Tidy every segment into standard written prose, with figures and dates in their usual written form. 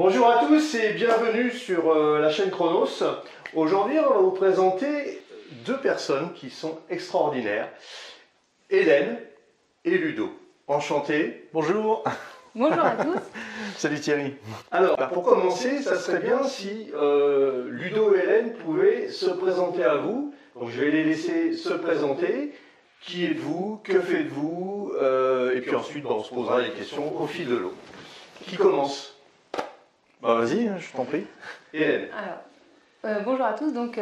Bonjour à tous et bienvenue sur la chaîne Chronos. Aujourd'hui, on va vous présenter deux personnes qui sont extraordinaires, Hélène et Ludo. Enchanté. Bonjour. Bonjour à tous. Salut Thierry. Alors, pour commencer, ça serait bien si Ludo et Hélène pouvaient se présenter à vous. Donc, je vais les laisser se présenter. Qui êtes-vous? Que faites-vous? Et puis ensuite, on se posera les questions au fil de l'eau. Qui commence? Bah vas-y, je t'en prie. Hélène. Alors, bonjour à tous, donc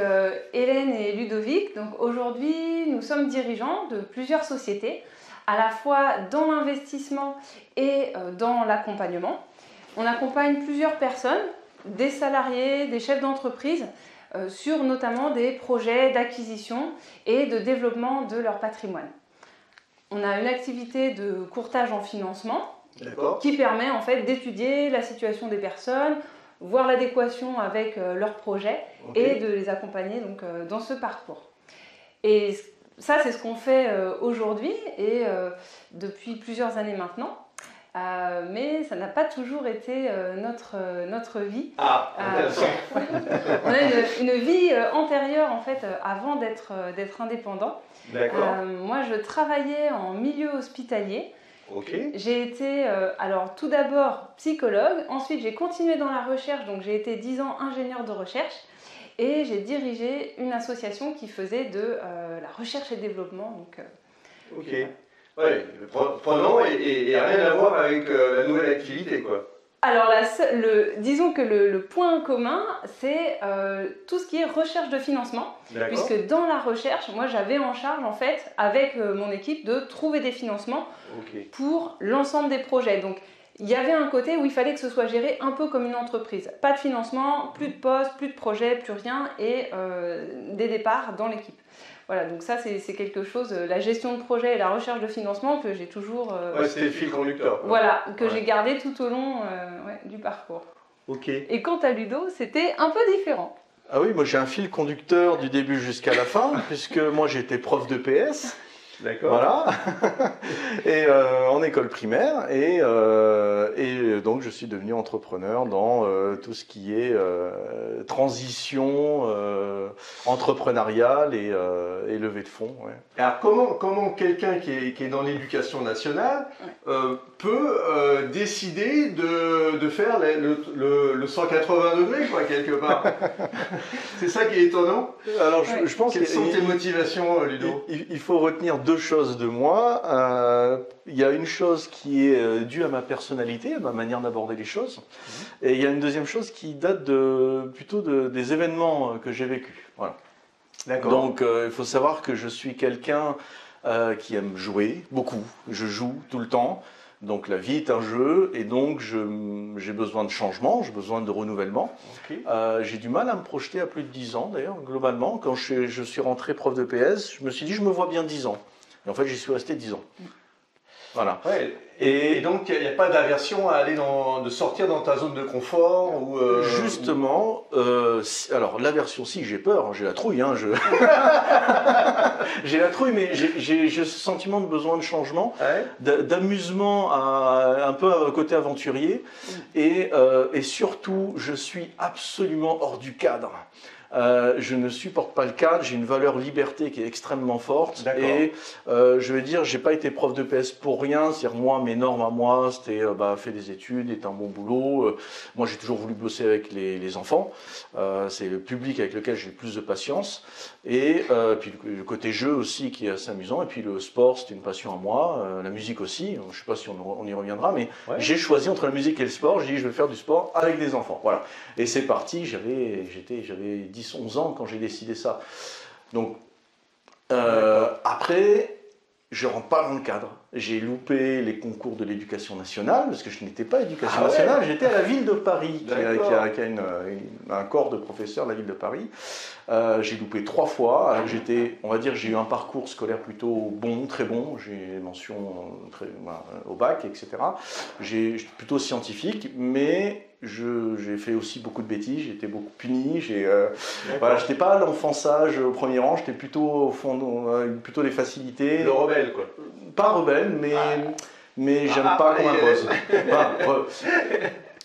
Hélène et Ludovic. Donc aujourd'hui, nous sommes dirigeants de plusieurs sociétés, à la fois dans l'investissement et dans l'accompagnement. On accompagne plusieurs personnes, des salariés, des chefs d'entreprise, sur notamment des projets d'acquisition et de développement de leur patrimoine. On a une activité de courtage en financement qui permet en fait d'étudier la situation des personnes, voir l'adéquation avec leurs projets et de les accompagner donc, dans ce parcours. Et ça, c'est ce qu'on fait aujourd'hui et depuis plusieurs années maintenant. Mais ça n'a pas toujours été notre vie. Ah, intéressant. On a une vie antérieure en fait avant d'être indépendant. Moi, je travaillais en milieu hospitalier. J'ai été alors tout d'abord psychologue, ensuite j'ai continué dans la recherche, donc j'ai été 10 ans ingénieur de recherche et j'ai dirigé une association qui faisait de la recherche et développement. Donc, ouais, prenant et rien à voir avec la nouvelle activité, quoi. Alors, disons que le point commun, c'est tout ce qui est recherche de financement, puisque dans la recherche, moi j'avais en charge en fait, avec mon équipe, de trouver des financements pour l'ensemble des projets. Donc, il y avait un côté où il fallait que ce soit géré un peu comme une entreprise. Pas de financement, plus de postes, plus de projets, plus rien, et des départs dans l'équipe. Voilà, donc ça c'est quelque chose, la gestion de projet et la recherche de financement que j'ai toujours... c'était le fil conducteur. Voilà, que j'ai gardé tout au long du parcours. Et quant à Ludo, c'était un peu différent. Ah oui, moi j'ai un fil conducteur du début jusqu'à la fin, puisque moi j'étais prof de PS. Voilà, et en école primaire, et donc je suis devenu entrepreneur dans tout ce qui est transition entrepreneuriale et levée de fonds. Alors comment quelqu'un qui est dans l'éducation nationale peut décider de faire le 180 degrés, quoi, quelque part? C'est ça qui est étonnant. Alors je pense quelles sont tes motivations, Ludo? Il faut retenir deux choses de moi. Il y a une chose qui est due à ma personnalité, à ma manière d'aborder les choses. Et il y a une deuxième chose qui date plutôt des événements que j'ai vécus. Voilà. Donc il faut savoir que je suis quelqu'un qui aime jouer beaucoup. Je joue tout le temps. Donc la vie est un jeu et donc j'ai besoin de changement, j'ai besoin de renouvellement. J'ai du mal à me projeter à plus de 10 ans d'ailleurs, globalement. Quand je suis rentré prof de PS, je me suis dit je me vois bien 10 ans. Et en fait j'y suis resté 10 ans. Voilà. Ouais, et donc il n'y a pas d'aversion à aller de sortir dans ta zone de confort ou Justement, alors l'aversion, si j'ai peur, j'ai la trouille, j'ai la trouille, mais j'ai ce sentiment de besoin de changement, d'amusement, un peu à côté aventurier, et surtout je suis absolument hors du cadre. Je ne supporte pas le cadre, j'ai une valeur liberté qui est extrêmement forte et je veux dire, j'ai pas été prof de PS pour rien, c'est-à-dire moi, mes normes à moi, c'était fais des études, est un bon boulot. Moi, j'ai toujours voulu bosser avec les enfants, c'est le public avec lequel j'ai le plus de patience et puis le côté jeu aussi qui est assez amusant et puis le sport, c'était une passion à moi, la musique aussi, je sais pas si on y reviendra, mais j'ai choisi entre la musique et le sport, j'ai dit je vais faire du sport avec des enfants, voilà. Et c'est parti, j'avais 10-11 ans quand j'ai décidé ça. Donc, après, je ne rentre pas dans le cadre. J'ai loupé les concours de l'éducation nationale, parce que je n'étais pas éducation nationale, j'étais à la ville de Paris, qui a un corps de professeurs de la ville de Paris. J'ai loupé 3 fois. On va dire, j'ai eu un parcours scolaire plutôt bon, très bon. J'ai mention au bac, etc. J'étais plutôt scientifique, mais j'ai fait aussi beaucoup de bêtises, j'ai été beaucoup puni. Voilà, j'étais pas l'enfant sage au premier rang, j'étais plutôt au fond, plutôt les facilités. Le rebelle, quoi. Pas rebelle, mais j'aime pas qu'on m'impose.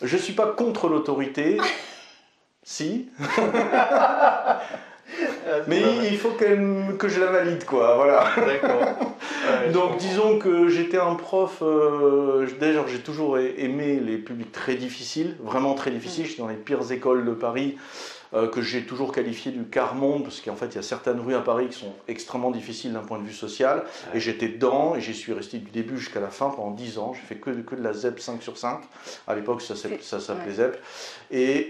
Je ne suis pas contre l'autorité, si. Mais il faut quand même que je la valide, quoi, voilà. D'accord. Donc disons que j'étais un prof, d'ailleurs j'ai toujours aimé les publics très difficiles, vraiment très difficiles, j'étais dans les pires écoles de Paris, que j'ai toujours qualifié du quart-monde, parce qu'en fait il y a certaines rues à Paris qui sont extrêmement difficiles d'un point de vue social, et j'étais dedans, et j'y suis resté du début jusqu'à la fin pendant 10 ans, j'ai fait que de la ZEP 5 sur 5, à l'époque ça s'appelait ZEP, et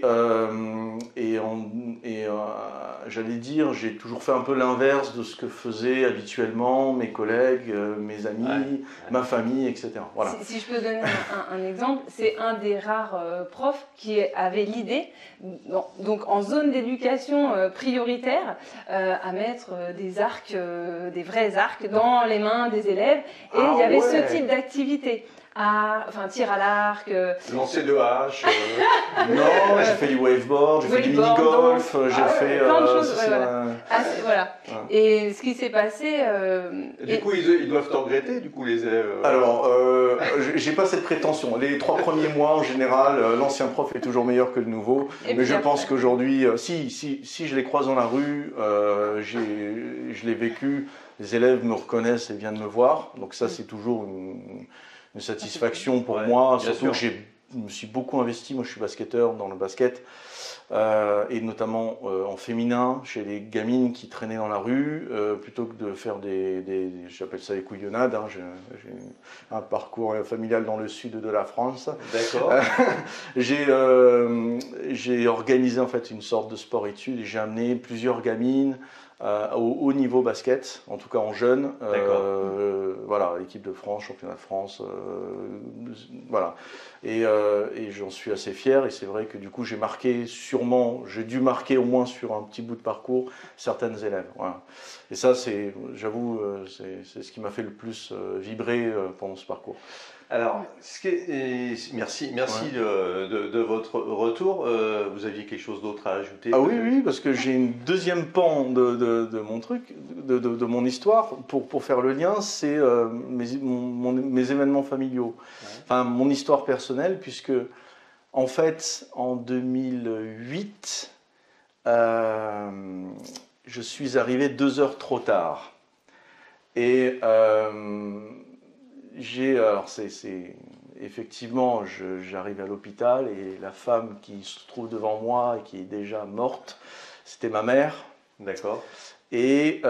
j'allais dire, j'ai toujours fait un peu l'inverse de ce que faisaient habituellement mes collègues, mes amis, ma famille, etc. Voilà. Si je peux donner un exemple, c'est un des rares profs qui avait l'idée, donc en zone d'éducation prioritaire, à mettre des arcs, des vrais arcs dans les mains des élèves. Et il y avait ce type d'activité. Enfin, tir à l'arc. Lancer de hache. Non, j'ai fait du waveboard, j'ai fait du mini-golf, j'ai fait plein de choses. Voilà. Et ce qui s'est passé. Du coup, ils doivent t'en regretter, du coup, les élèves. Alors, j'ai pas cette prétention. Les 3 premiers mois, en général, l'ancien prof est toujours meilleur que le nouveau. Mais je pense qu'aujourd'hui, si je les croise dans la rue, je l'ai vécu, les élèves me reconnaissent et viennent me voir. Donc ça, c'est toujours une satisfaction pour moi, surtout que je me suis beaucoup investi, moi je suis basketteur dans le basket, et notamment en féminin, chez les gamines qui traînaient dans la rue, plutôt que de faire j'appelle ça des couillonnades, hein, j'ai un parcours familial dans le sud de la France. D'accord. J'ai organisé en fait une sorte de sport-études et j'ai amené plusieurs gamines au haut niveau basket, en tout cas en jeune, voilà, l'équipe de France, championnat de France, voilà, et j'en suis assez fier, et c'est vrai que du coup j'ai dû marquer au moins sur un petit bout de parcours certaines élèves, voilà. Et ça, j'avoue, c'est ce qui m'a fait le plus vibrer pendant ce parcours. Alors, merci de votre retour. Vous aviez quelque chose d'autre à ajouter? Ah oui, parce que j'ai une deuxième pan de mon truc, de mon histoire, pour faire le lien, c'est mes événements familiaux. Ouais. Enfin, mon histoire personnelle, puisque, en fait, en 2008, je suis arrivé 2 heures trop tard. Et effectivement, j'arrive à l'hôpital et la femme qui se trouve devant moi et qui est déjà morte, c'était ma mère. D'accord. Et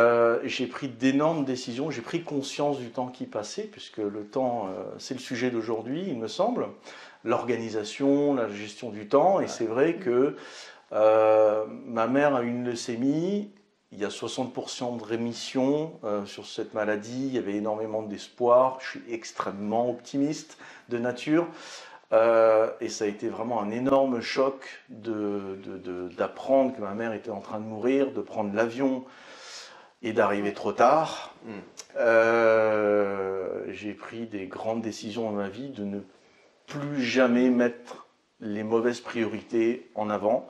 j'ai pris d'énormes décisions, j'ai pris conscience du temps qui passait, puisque le temps, c'est le sujet d'aujourd'hui, il me semble. L'organisation, la gestion du temps, et c'est vrai que ma mère a eu une leucémie. Il y a 60% de rémission sur cette maladie, il y avait énormément d'espoir, je suis extrêmement optimiste de nature, et ça a été vraiment un énorme choc d'apprendre que ma mère était en train de mourir, de prendre l'avion et d'arriver trop tard. J'ai pris des grandes décisions dans ma vie de ne plus jamais mettre les mauvaises priorités en avant.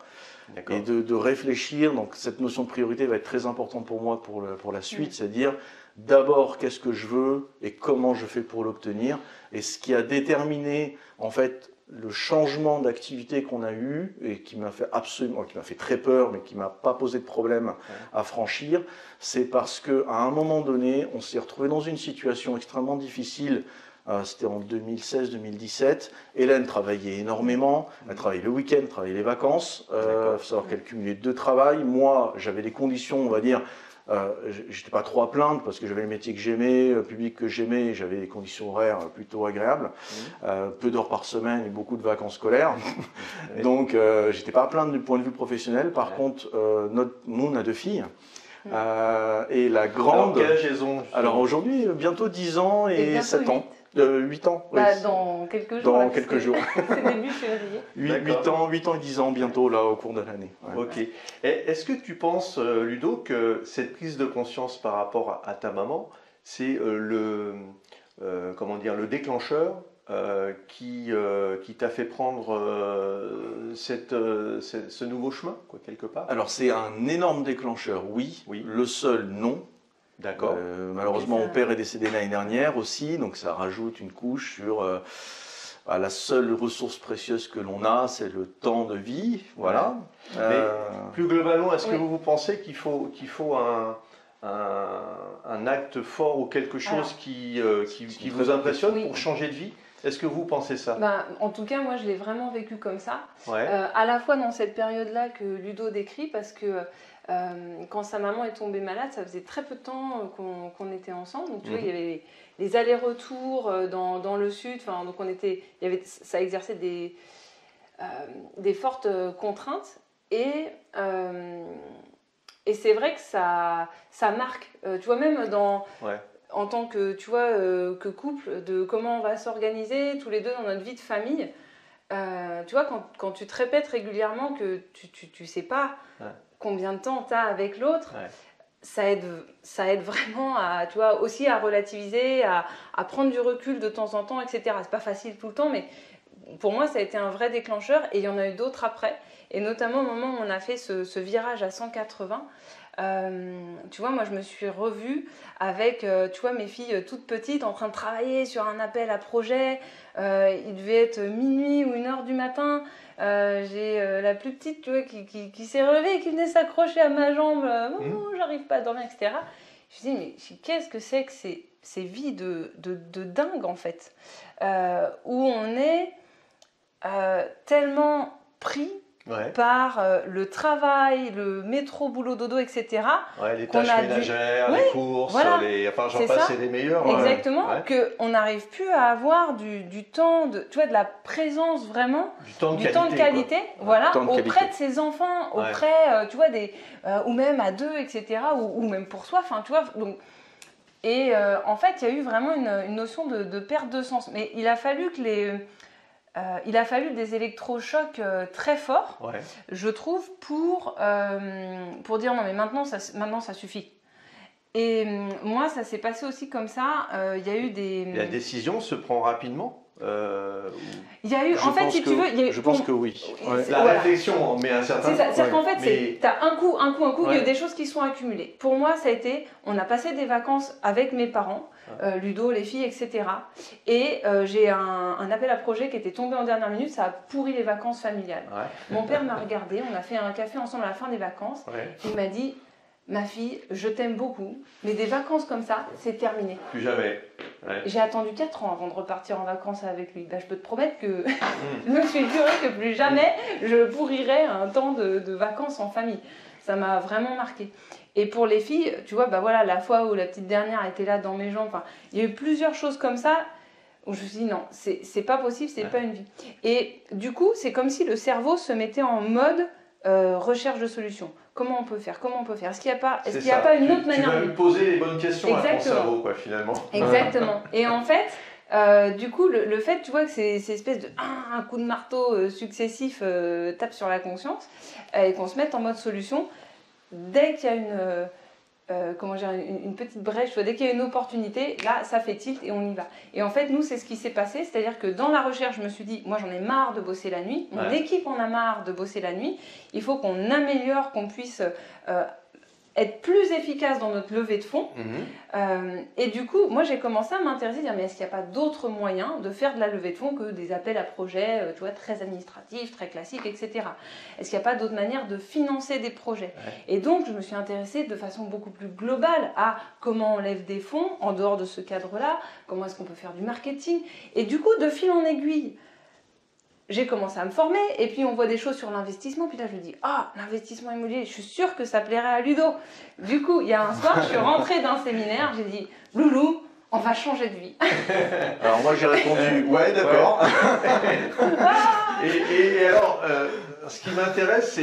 Et de réfléchir, donc cette notion de priorité va être très importante pour moi pour la suite, c'est-à-dire d'abord qu'est-ce que je veux et comment je fais pour l'obtenir. Et ce qui a déterminé en fait le changement d'activité qu'on a eu et qui m'a fait très peur, mais qui m'a pas posé de problème à franchir, c'est parce qu'à un moment donné, on s'est retrouvé dans une situation extrêmement difficile. C'était en 2016-2017. Hélène travaillait énormément. Elle travaillait le week-end, travaillait les vacances. Il faut savoir qu'elle cumulait 2 travails. Moi, j'avais des conditions, on va dire, j'étais pas trop à plaindre parce que j'avais le métier que j'aimais, le public que j'aimais, j'avais des conditions horaires plutôt agréables. Peu d'heures par semaine et beaucoup de vacances scolaires. Donc, j'étais pas à plaindre du point de vue professionnel. Par contre, nous, on a 2 filles. Et la grande. Alors, quel âge elles ont? Alors aujourd'hui, bientôt 10 ans et 7 ans. 8 ans. Bah, oui. Dans quelques jours. Dans quelques jours. C'est début février. 8 ans et 10 ans bientôt là au cours de l'année. Ouais. Ok. Est-ce que tu penses, Ludo, que cette prise de conscience par rapport à ta maman, c'est le déclencheur qui t'a fait prendre ce nouveau chemin, quoi, quelque part? Alors c'est un énorme déclencheur, oui. Le seul, non. D'accord. Malheureusement, mon père est décédé l'année dernière aussi, donc ça rajoute une couche sur la seule ressource précieuse que l'on a, c'est le temps de vie. Voilà. Mais plus globalement, est-ce que vous pensez qu'il faut un acte fort ou quelque chose qui vous impressionne pour changer de vie? Est-ce que vous pensez ça? En tout cas, moi, je l'ai vraiment vécu comme ça. À la fois dans cette période-là que Ludo décrit, parce que quand sa maman est tombée malade, ça faisait très peu de temps qu'on était ensemble. Donc, tu vois, il y avait les allers-retours dans le sud. Donc, ça exerçait des fortes contraintes. Et c'est vrai que ça marque. Tu vois, même en tant que, que couple, de comment on va s'organiser tous les deux dans notre vie de famille. Tu vois, quand tu te répètes régulièrement que tu sais pas combien de temps tu as avec l'autre, ça aide vraiment à, tu vois, aussi à relativiser, à prendre du recul de temps en temps, etc. C'est pas facile tout le temps, mais pour moi, ça a été un vrai déclencheur et il y en a eu d'autres après. Et notamment au moment où on a fait ce virage à 180, tu vois, moi je me suis revue avec, tu vois, mes filles toutes petites en train de travailler sur un appel à projet. Il devait être minuit ou 1h du matin. J'ai la plus petite, tu vois, qui s'est relevée et qui venait s'accrocher à ma jambe. J'arrive pas à dormir, etc. Je me dis, mais qu'est-ce que c'est que ces vies de dingue en fait, où on est tellement pris par le travail, le métro, boulot, dodo, etc. Les tâches ménagères, les courses, j'en passe, c'est les meilleurs. Exactement, qu'on n'arrive plus à avoir du temps, tu vois, de la présence vraiment, du temps de qualité, auprès de ses enfants, auprès, tu vois, ou même à deux, etc., ou même pour soi, tu vois. Donc, en fait, il y a eu vraiment une notion de perte de sens. Mais il a fallu des électrochocs très forts, je trouve, pour dire non mais maintenant ça suffit. Et moi ça s'est passé aussi comme ça. Il y a eu La décision se prend rapidement. Il y a eu, en fait, si tu veux, je pense que oui. La réflexion, mais un certain. C'est ça. C'est-à-dire qu'en fait, tu as un coup, il y a eu des choses qui sont accumulées. Pour moi, ça a été, on a passé des vacances avec mes parents, Ludo, les filles, etc. Et j'ai un appel à projet qui était tombé en dernière minute, ça a pourri les vacances familiales. Mon père m'a regardé, on a fait un café ensemble à la fin des vacances. Il m'a dit, ma fille, je t'aime beaucoup, mais des vacances comme ça, c'est terminé. Plus jamais. J'ai attendu 4 ans avant de repartir en vacances avec lui. Je peux te promettre que je me suis juré que plus jamais je pourrirais un temps de vacances en famille. Ça m'a vraiment marqué. Et pour les filles, tu vois, la fois où la petite dernière était là dans mes jambes, il y a eu plusieurs choses comme ça où je me suis dit non, c'est pas possible, c'est pas une vie. Et du coup, c'est comme si le cerveau se mettait en mode recherche de solutions. Comment on peut faire? Est-ce qu'il n'y a pas une autre manière? Tu vas lui poser les bonnes questions à ton cerveau, finalement. Exactement. Et en fait, du coup, le fait, tu vois, que ces espèces de un coup de marteau successif tape sur la conscience et qu'on se mette en mode solution, dès qu'il y a une petite brèche, dès qu'il y a une opportunité, là, ça fait tilt et on y va. Et en fait, nous, c'est ce qui s'est passé, c'est-à-dire que dans la recherche, je me suis dit, moi, j'en ai marre de bosser la nuit, mon équipe en a marre de bosser la nuit, il faut qu'on améliore, qu'on puisse être plus efficace dans notre levée de fonds. Et du coup, moi, j'ai commencé à m'intéresser, à dire, mais est-ce qu'il n'y a pas d'autres moyens de faire de la levée de fonds que des appels à projets, tu vois, très administratifs, très classiques, etc. Est-ce qu'il n'y a pas d'autres manières de financer des projets? Et donc, je me suis intéressée de façon beaucoup plus globale à comment on lève des fonds en dehors de ce cadre-là, comment est-ce qu'on peut faire du marketing. Et du coup, de fil en aiguille, j'ai commencé à me former, et puis on voit des choses sur l'investissement, puis là je me dis, l'investissement immobilier, je suis sûre que ça plairait à Ludo. Du coup, il y a un soir, je suis rentrée d'un séminaire, j'ai dit, Loulou, on va changer de vie. Alors moi j'ai répondu, ouais d'accord. Et alors, ce qui m'intéresse,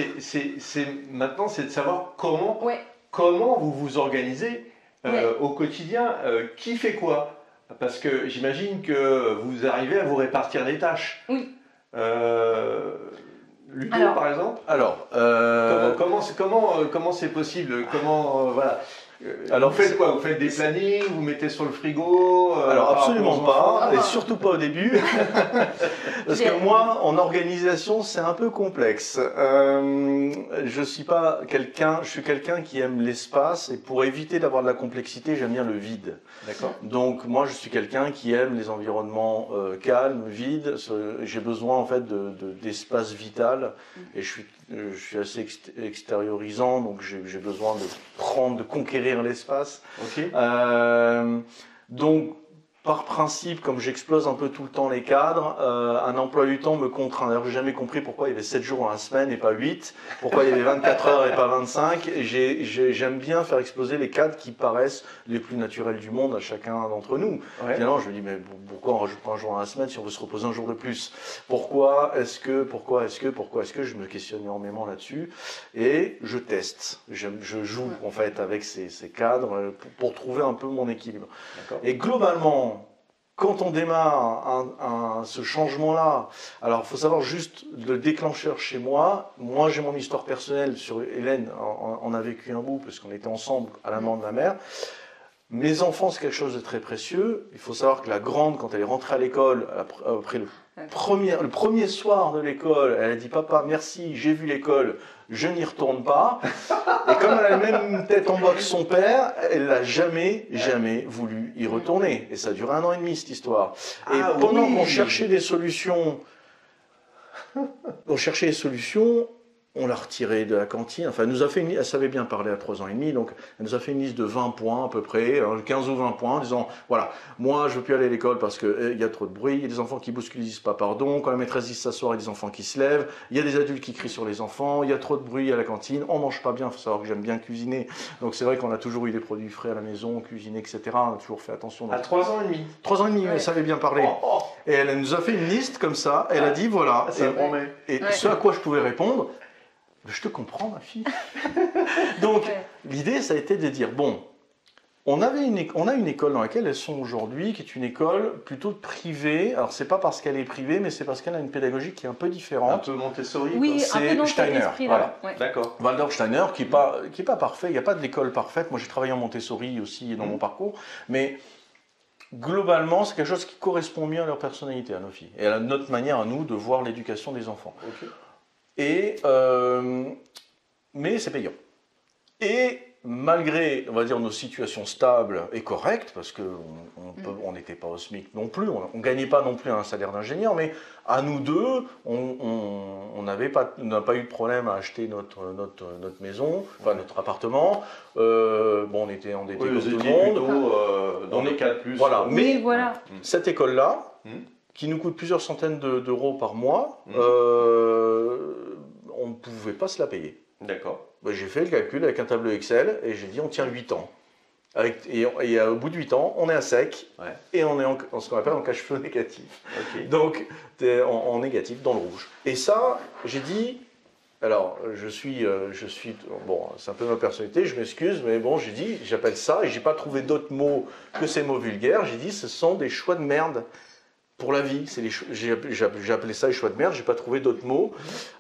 maintenant, c'est de savoir comment vous vous organisez au quotidien, qui fait quoi? Parce que j'imagine que vous arrivez à vous répartir les tâches. Oui. Ludo, par exemple. Alors, comment c'est possible? Alors, vous faites quoi? Vous faites des plannings? Vous mettez sur le frigo? Alors, absolument pas, enfants. et surtout pas au début. Parce que moi, en organisation, c'est un peu complexe. Je suis quelqu'un qui aime l'espace, et pour éviter d'avoir de la complexité, j'aime bien le vide. D'accord. Donc, moi, je suis quelqu'un qui aime les environnements calmes, vides. J'ai besoin, en fait, d'espace vital, et je suis assez extériorisant, donc j'ai besoin de conquérir l'espace. Ok. Donc, par principe, comme j'explose un peu tout le temps les cadres, un emploi du temps me contraint. D'ailleurs, j'ai jamais compris pourquoi il y avait 7 jours dans la semaine et pas 8, pourquoi il y avait 24 heures et pas 25. J'aime bien faire exploser les cadres qui paraissent les plus naturels du monde à chacun d'entre nous. Ouais. Finalement, je me dis, mais pourquoi on rajoute pas un jour dans la semaine si on veut se reposer un jour de plus? Pourquoi est-ce que je me questionne énormément là-dessus et je teste. Je joue en fait avec ces cadres pour trouver un peu mon équilibre. Et globalement, quand on démarre ce changement-là, alors il faut savoir juste le déclencheur chez moi. Moi, j'ai mon histoire personnelle sur Hélène. On a vécu un bout parce qu'on était ensemble à la mort de ma mère. Mes enfants, c'est quelque chose de très précieux. Il faut savoir que la grande, quand elle est rentrée à l'école, après le premier soir de l'école, elle a dit « Papa, merci, j'ai vu l'école, je n'y retourne pas ». Et comme elle a la même tête en bas que son père, elle n'a jamais voulu y retourner. Et ça a duré 1 an et demi, cette histoire. Et pendant qu'on cherchait des solutions, on l'a retirée de la cantine. Enfin, elle savait bien parler à 3 ans et demi, donc elle nous a fait une liste de 20 points à peu près, 15 ou 20 points, en disant, voilà, moi je ne veux plus aller à l'école parce qu'il y a trop de bruit, il y a des enfants qui bousculent, ils disent pas pardon, quand la maîtresse dit s'asseoir, il y a des enfants qui se lèvent, il y a des adultes qui crient sur les enfants, il y a trop de bruit à la cantine, on mange pas bien, il faut savoir que j'aime bien cuisiner, donc c'est vrai qu'on a toujours eu des produits frais à la maison, cuisiner, etc. On a toujours fait attention. À 3 ans et demi. 3 ans et demi, elle savait bien parler. Et elle nous a fait une liste comme ça, elle a dit, voilà, et ce à quoi je pouvais répondre, je te comprends, ma fille. Donc, l'idée, ça a été de dire, bon, on a une école dans laquelle elles sont aujourd'hui, qui est une école plutôt privée. Alors, c'est pas parce qu'elle est privée, mais c'est parce qu'elle a une pédagogie qui est un peu différente. Un peu Montessori. Oui, c'est Steiner. Voilà. D'accord. Waldorf Steiner, qui est pas parfait. Il n'y a pas d'école parfaite. Moi, j'ai travaillé en Montessori aussi dans mon parcours, mais globalement, c'est quelque chose qui correspond mieux à leur personnalité, à nos filles, et à notre manière à nous de voir l'éducation des enfants. Okay. Mais c'est payant. Et malgré, on va dire, nos situations stables et correctes, parce qu'on n'était pas au SMIC non plus, on ne gagnait pas non plus un salaire d'ingénieur, mais à nous deux, on n'a pas eu de problème à acheter notre maison, enfin notre appartement. On était endettés comme tout le monde. Plutôt dans les 4+. Voilà. Mais voilà. Cette école-là, qui nous coûte plusieurs centaines d'euros par mois, on ne pouvait pas se la payer. D'accord. J'ai fait le calcul avec un tableau Excel et j'ai dit on tient 8 ans. Et au bout de 8 ans, on est à sec et on est en ce qu'on appelle en cash flow négatif. Okay. Donc en négatif, dans le rouge. Et ça, j'ai dit, alors je suis bon, c'est un peu ma personnalité, je m'excuse, mais bon, j'ai dit, j'appelle ça, et j'ai pas trouvé d'autres mots que ces mots vulgaires, j'ai dit ce sont des choix de merde. Pour la vie, j'ai appelé ça les choix de merde, j'ai pas trouvé d'autres mots.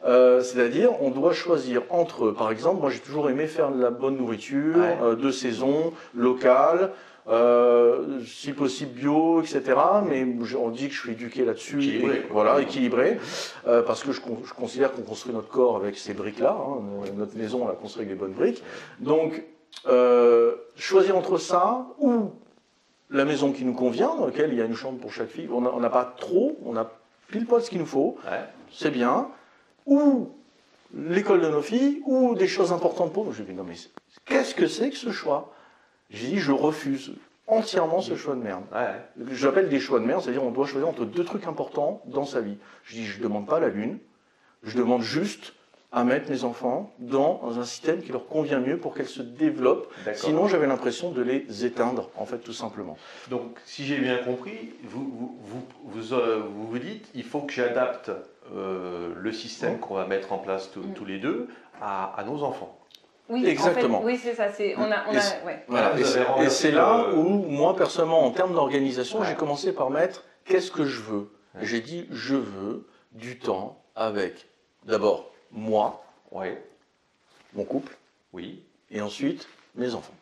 C'est-à-dire, on doit choisir entre, par exemple, moi j'ai toujours aimé faire de la bonne nourriture, de saison, locale, si possible bio, etc. Mais on dit que je suis éduqué là-dessus, équilibré, parce que je considère qu'on construit notre corps avec ces briques-là. Notre maison, on la construit avec des bonnes briques. Donc, choisir entre ça ou la maison qui nous convient, dans laquelle il y a une chambre pour chaque fille, on n'a pas trop, on a pile poil ce qu'il nous faut, c'est bien, ou l'école de nos filles, ou des choses importantes pour nous. J'ai dit, non mais qu'est-ce que c'est que ce choix? J'ai dit, je refuse entièrement ce choix de merde. J'appelle des choix de merde, c'est-à-dire on doit choisir entre 2 trucs importants dans sa vie. Je dis, je ne demande pas la lune, je demande juste à mettre mes enfants dans un système qui leur convient mieux pour qu'elles se développent. Sinon, j'avais l'impression de les éteindre, en fait, tout simplement. Donc, si j'ai bien compris, vous dites, il faut que j'adapte le système qu'on va mettre en place tous les deux à nos enfants. Oui, exactement. En fait, oui, c'est ça. Voilà. Et c'est là où, moi, personnellement, en termes d'organisation, j'ai commencé par mettre qu'est-ce que je veux. J'ai dit, je veux du temps avec, d'abord, moi, mon couple, et ensuite mes enfants.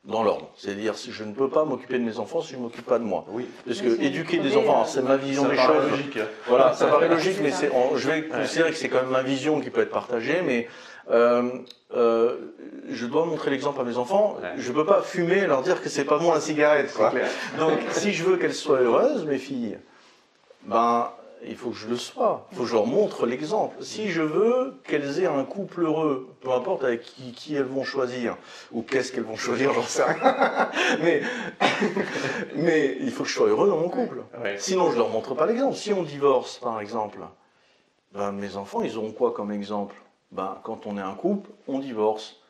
dans l'ordre. C'est-à-dire, si je ne peux pas m'occuper de mes enfants si je ne m'occupe pas de moi. Oui. Parce que éduquer des enfants, c'est ma vision des choses. Logique. Voilà, ça paraît logique, mais je vais considérer que c'est quand même ma vision qui peut être partagée, mais je dois montrer l'exemple à mes enfants. Je ne peux pas fumer et leur dire que c'est pas bon la cigarette, quoi. Donc, si je veux qu'elles soient heureuses, mes filles, ben, il faut que je le sois. Il faut que je leur montre l'exemple. Si je veux qu'elles aient un couple heureux, peu importe avec qui elles vont choisir, ou qu'est-ce qu'elles vont choisir, j'en sais rien. mais il faut que je sois heureux dans mon couple. Sinon, je leur montre pas l'exemple. Si on divorce, par exemple, ben, mes enfants, ils auront quoi comme exemple? Ben, quand on est un couple, on divorce.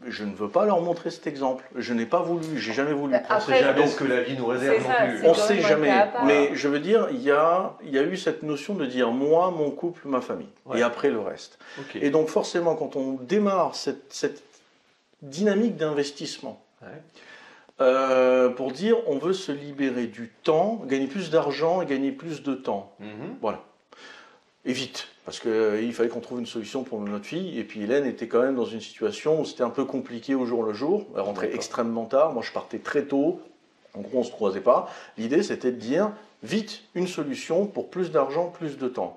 Je ne veux pas leur montrer cet exemple. Je n'ai pas voulu, j'ai jamais voulu. On ne sait jamais ce que la vie nous réserve non plus. On ne sait jamais. Mais je veux dire, il y a eu cette notion de dire moi, mon couple, ma famille. Et après le reste. Et donc forcément, quand on démarre cette dynamique d'investissement, pour dire on veut se libérer du temps, gagner plus d'argent et gagner plus de temps. Voilà. Et vite, parce qu'il fallait qu'on trouve une solution pour notre fille. Et puis Hélène était quand même dans une situation où c'était un peu compliqué au jour le jour. Elle rentrait extrêmement tard, moi je partais très tôt. En gros, on ne se croisait pas. L'idée, c'était de dire, vite, une solution pour plus d'argent, plus de temps.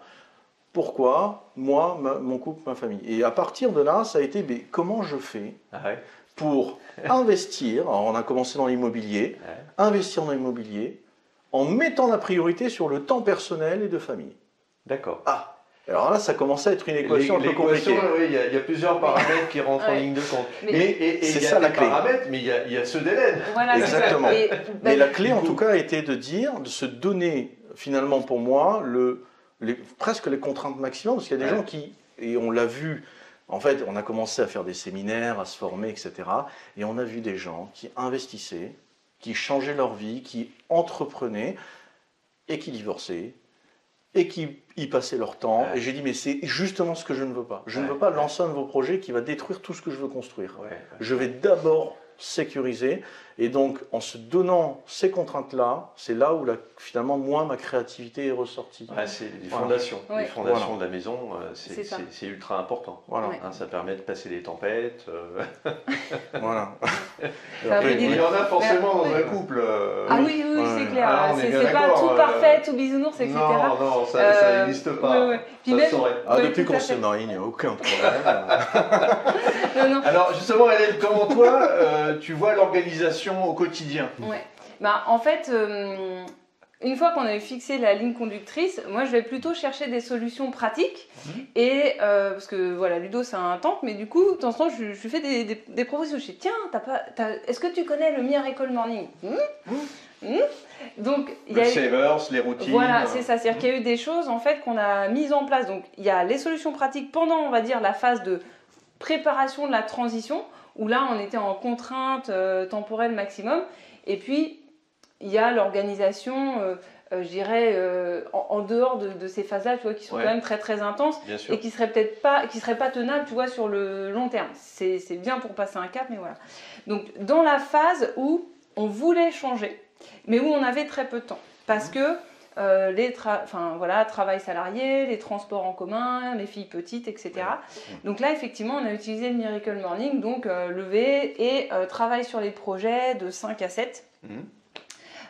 Pourquoi? Moi, mon couple, ma famille. Et à partir de là, ça a été, mais comment je fais pour investir? Alors, on a commencé dans l'immobilier, investir dans l'immobilier, en mettant la priorité sur le temps personnel et de famille. D'accord. Ah, alors là, ça commençait à être une équation un peu compliquée. Oui, il y a plusieurs paramètres qui rentrent en ligne de compte. Et c'est il y a ça la des clé. paramètres, mais il y a ceux d'Hélène. Voilà, exactement. Mais la clé, en tout cas, était de dire, de se donner, finalement, pour moi, presque les contraintes maximum, parce qu'il y a des gens qui, et on l'a vu, en fait, on a commencé à faire des séminaires, à se former, etc. Et on a vu des gens qui investissaient, qui changeaient leur vie, qui entreprenaient et qui divorçaient. Et qui y passaient leur temps. Et j'ai dit, mais c'est justement ce que je ne veux pas. Je ne veux pas lancer un nouveau projet qui va détruire tout ce que je veux construire. Je vais d'abord sécuriser. Et donc, en se donnant ces contraintes-là, c'est là où, finalement, moi, ma créativité est ressortie. C'est les fondations. Les fondations de la maison, c'est ultra important. Ça permet de passer les tempêtes. Voilà. Il y en a forcément dans un couple. Ah oui, c'est clair. C'est pas tout parfait, tout bisounours, etc. Non, ça n'existe pas. Depuis qu'on se marie, il n'y a aucun problème. Alors, justement, Hélène, comment toi, tu vois l'organisation au quotidien? En fait, une fois qu'on a fixé la ligne conductrice, moi je vais plutôt chercher des solutions pratiques. Et parce que voilà, Ludo c'est un temple, mais du coup, de temps en temps, je lui fais des propositions. Je dis tiens, est-ce que tu connais le Miracle Morning? Donc, il y a Savers, les routines. Voilà, c'est ça. C'est-à-dire qu'il y a eu des choses en fait qu'on a mises en place. Donc, il y a les solutions pratiques pendant, on va dire, la phase de préparation de la transition, où là, on était en contrainte temporelle maximum. Et puis, il y a l'organisation, je dirais, en dehors de ces phases-là, tu vois, qui sont quand même très très intenses et qui seraient peut-être pas tenables, tu vois, sur le long terme. C'est bien pour passer un cap, mais voilà. Donc, dans la phase où on voulait changer, mais où on avait très peu de temps, parce que travail salarié, les transports en commun, les filles petites, etc. Donc là, effectivement, on a utilisé le Miracle Morning, donc lever et travail sur les projets de 5 à 7.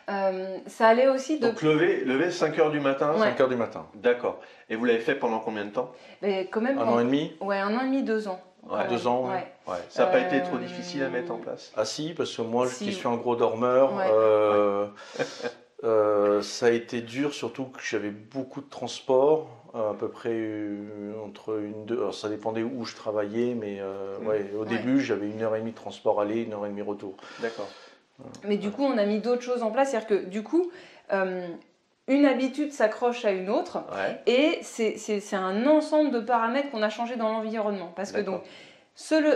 Ça allait aussi de... Donc lever 5h du matin 5h du matin. D'accord. Et vous l'avez fait pendant combien de temps? Mais quand même, un an et demi? Ouais, 1 an et demi, 2 ans. 2 ans, Ça n'a pas été trop difficile à mettre en place? Ah si, parce que moi, qui suis un gros dormeur, ça a été dur, surtout que j'avais beaucoup de transport, à peu près entre 1-2... Alors ça dépendait où je travaillais, mais au début, j'avais 1h30 de transport aller, 1h30 retour. D'accord. Mais du coup, on a mis d'autres choses en place, c'est-à-dire que du coup, une habitude s'accroche à une autre, et c'est un ensemble de paramètres qu'on a changé dans l'environnement. Parce que donc,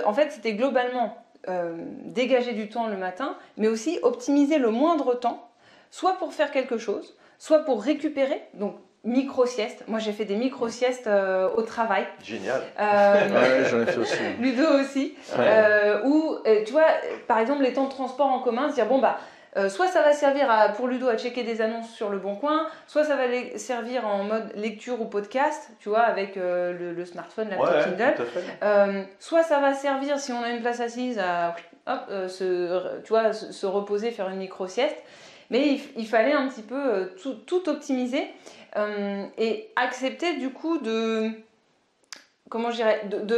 en fait, c'était globalement dégager du temps le matin, mais aussi optimiser le moindre temps, soit pour faire quelque chose, soit pour récupérer, donc micro-sieste. Moi, j'ai fait des micro-siestes au travail. Génial. J'en ai fait aussi. Ludo aussi. Où, tu vois, par exemple, les temps de transport en commun, se dire, bon, bah, soit ça va servir pour Ludo à checker des annonces sur Le Bon Coin, soit ça va servir en mode lecture ou podcast, tu vois, avec le smartphone, la petite Kindle. Soit ça va servir, si on a une place assise, à se reposer, faire une micro-sieste. Mais il fallait un petit peu tout optimiser et accepter du coup de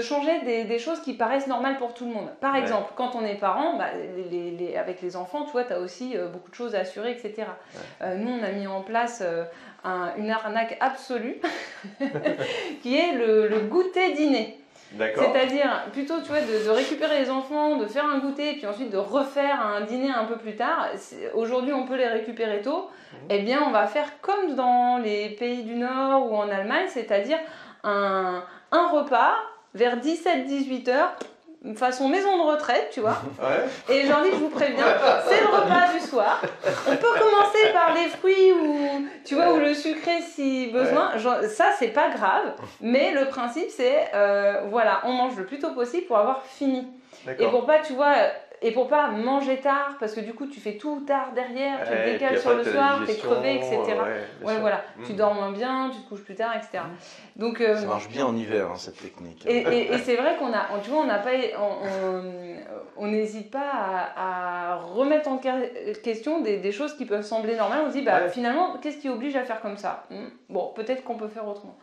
changer des choses qui paraissent normales pour tout le monde. Par exemple, quand on est parent, avec les enfants, tu vois, tu as aussi beaucoup de choses à assurer, etc. Nous, on a mis en place une arnaque absolue qui est le goûter dîner. C'est-à-dire plutôt, tu vois, de récupérer les enfants, de faire un goûter, puis ensuite de refaire un dîner un peu plus tard. Aujourd'hui, on peut les récupérer tôt. Eh bien, on va faire comme dans les pays du Nord ou en Allemagne, c'est-à-dire un repas vers 17-18 heures, façon maison de retraite, tu vois. Et j'ai envie que je vous préviens, c'est le repas du soir. On peut commencer par les fruits ou, tu vois, ou le sucré si besoin. Ça, c'est pas grave. Mais le principe, c'est, voilà, on mange le plus tôt possible pour avoir fini. Et pour pas, tu vois, et pour pas manger tard, parce que du coup, tu fais tout tard derrière, tu te décales sur le soir, t'es crevé, etc. Voilà, tu dors moins bien, tu te couches plus tard, etc. Donc, ça marche bien en hiver, hein, cette technique. Et c'est vrai qu'on a, tu vois, on n'hésite pas à remettre en question des choses qui peuvent sembler normales. On se dit, finalement, qu'est-ce qui oblige à faire comme ça? Bon, peut-être qu'on peut faire autrement.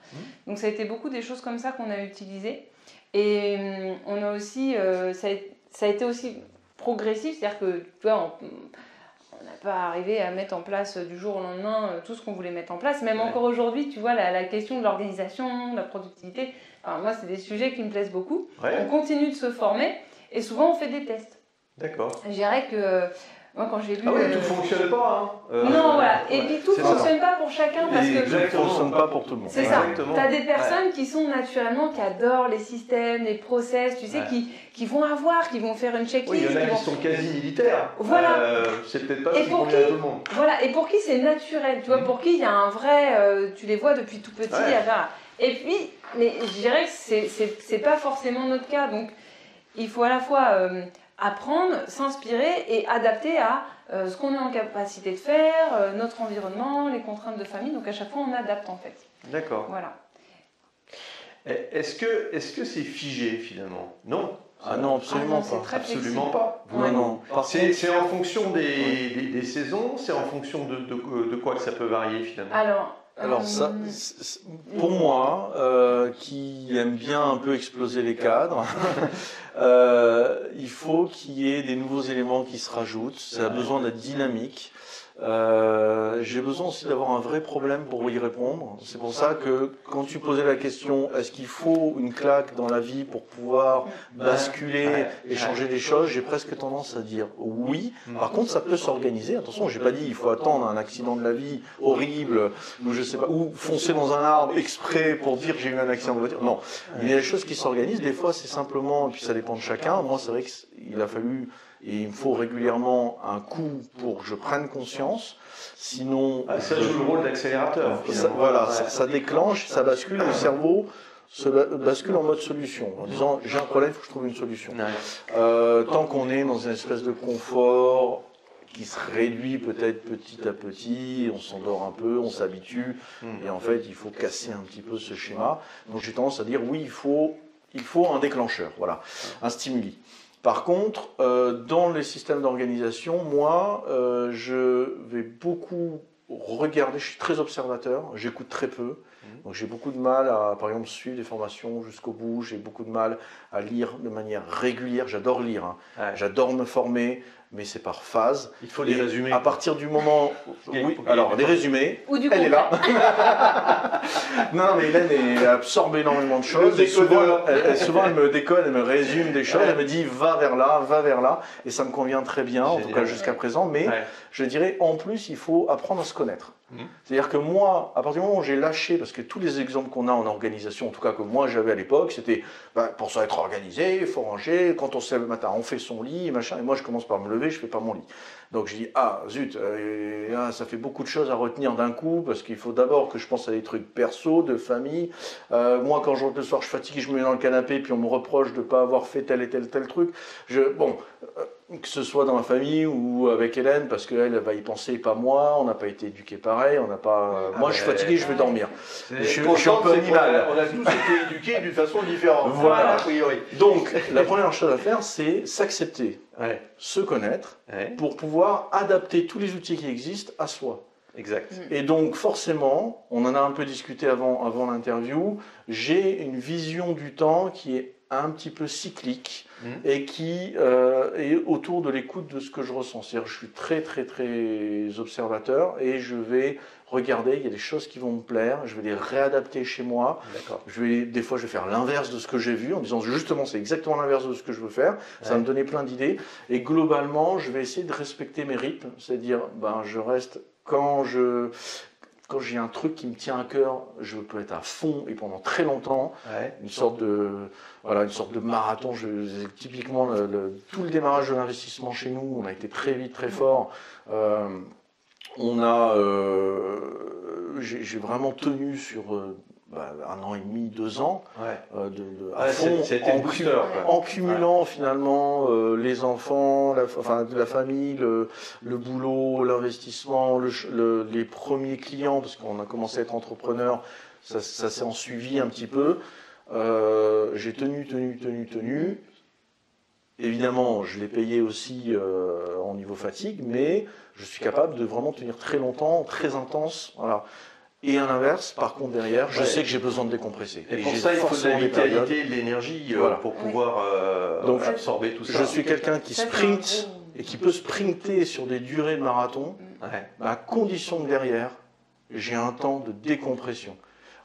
Donc, ça a été beaucoup des choses comme ça qu'on a utilisées. Et on a aussi, ça a été aussi progressif, c'est-à-dire que, tu vois, on n'a pas arrivé à mettre en place du jour au lendemain tout ce qu'on voulait mettre en place. Même encore aujourd'hui, tu vois, la question de l'organisation, de la productivité, alors moi, c'est des sujets qui me plaisent beaucoup. On continue de se former et souvent, on fait des tests. D'accord. Je dirais que moi, quand j'ai vu... Ah oui, tout ne fonctionne pas. Non, voilà. Et puis, tout ne fonctionne pas pour chacun parce que... Tout ne fonctionne pas pour tout le monde. C'est ça. Tu as des personnes qui sont naturellement, qui adorent les systèmes, les process, tu sais, qui vont faire une checklist. Oui, il y en a qui sont quasi militaires. Voilà. C'est peut-être pas ce qui convient à tout le monde. Voilà. Et pour qui c'est naturel, tu vois, pour qui il y a un vrai... tu les vois depuis tout petit. Et puis, mais je dirais que c'est pas forcément notre cas. Donc, il faut à la fois... apprendre, s'inspirer et adapter à ce qu'on est en capacité de faire, notre environnement, les contraintes de famille. Donc à chaque fois, on adapte en fait. D'accord. Voilà. Est-ce que c'est figé finalement? Non. Non, absolument pas. Absolument pas. Non. C'est en fonction des saisons, c'est en fonction de quoi que ça peut varier finalement. Alors ça, pour moi, qui aime bien un peu exploser les cadres, il faut qu'il y ait des nouveaux éléments qui se rajoutent. Ça a besoin d'être dynamique. J'ai besoin aussi d'avoir un vrai problème pour y répondre. C'est pour ça que quand tu posais la question, est-ce qu'il faut une claque dans la vie pour pouvoir basculer et changer les choses, j'ai presque tendance à dire oui. Par contre, ça peut s'organiser. Attention, j'ai pas dit il faut attendre un accident de la vie horrible ou je sais pas, ou foncer dans un arbre exprès pour dire que j'ai eu un accident de voiture. Non, il y a des choses qui s'organisent. Des fois, c'est simplement, et puis ça dépend de chacun. Moi, c'est vrai qu'il a fallu et il me faut régulièrement un coup pour que je prenne conscience, sinon... ça joue le rôle d'accélérateur. Ça déclenche, ça bascule, le cerveau bascule en mode solution, en disant j'ai un problème, il faut que je trouve une solution. Tant qu'on est dans une espèce de confort qui se réduit peut-être petit à petit, on s'endort un peu, on s'habitue, et en fait il faut casser un petit peu ce schéma. Donc j'ai tendance à dire oui, il faut un déclencheur, voilà, un stimuli. Par contre, dans les systèmes d'organisation, moi, je vais beaucoup regarder, je suis très observateur, j'écoute très peu, donc j'ai beaucoup de mal à, par exemple, suivre des formations jusqu'au bout, j'ai beaucoup de mal à lire de manière régulière, j'adore lire, j'adore me former, mais c'est par phase. Il faut les résumer. À partir du moment... alors, les résumés, elle est là. Non, mais Hélène est absorbe énormément de choses. Et souvent, elle me déconne, elle me résume des choses, elle me dit va vers là, et ça me convient très bien, en tout cas jusqu'à présent. Mais je dirais, en plus, il faut apprendre à se connaître. C'est-à-dire que moi, à partir du moment où j'ai lâché, parce que tous les exemples qu'on a en organisation, en tout cas que moi j'avais à l'époque, c'était pour ça être organisé, il faut ranger, quand on se lève le matin, on fait son lit, machin, et moi je commence par me lever, je fais pas mon lit. Donc je dis, zut, ça fait beaucoup de choses à retenir d'un coup, parce qu'il faut d'abord que je pense à des trucs perso, de famille. Moi quand je rentre le soir, je suis fatigué, je me mets dans le canapé, puis on me reproche de ne pas avoir fait tel et tel truc. que ce soit dans la famille ou avec Hélène, parce qu'elle va y penser, pas moi, on n'a pas été éduqués pareil, on n'a pas... moi, je suis fatigué, je vais dormir. Je suis un peu animal. On a tous été éduqués d'une façon différente, voilà. A priori. Donc, la première chose à faire, c'est s'accepter, se connaître, pour pouvoir adapter tous les outils qui existent à soi. Exact. Et donc, forcément, on en a un peu discuté avant l'interview, j'ai une vision du temps qui est un petit peu cyclique et qui est autour de l'écoute de ce que je ressens. C'est-à-dire, je suis très observateur et je vais regarder, il y a des choses qui vont me plaire, je vais les réadapter chez moi. Des fois, je vais faire l'inverse de ce que j'ai vu en disant justement, c'est exactement l'inverse de ce que je veux faire. Ça va me donner plein d'idées. Et globalement, je vais essayer de respecter mes rythmes, c'est-à-dire, je reste quand j'ai un truc qui me tient à cœur, je peux être à fond et pendant très longtemps. Une sorte de marathon. Typiquement, tout le démarrage de l'investissement chez nous, on a été très vite, très fort. J'ai vraiment tenu sur 1 an et demi, 2 ans, à fond, en cumulant finalement les enfants, la famille, le boulot, l'investissement, les premiers clients, parce qu'on a commencé à être entrepreneur, ça s'est en suivi un petit peu. J'ai tenu. Évidemment, je l'ai payé aussi en niveau fatigue, mais je suis capable de vraiment tenir très longtemps, très intense. Voilà. Et à l'inverse, par contre, derrière, je sais que j'ai besoin de décompresser. Et pour ça, il faut de la vitalité, de l'énergie pour pouvoir absorber tout ça. Je suis quelqu'un qui sprint et qui peut sprinter sur des durées de marathon, à condition que derrière, j'ai un temps de décompression.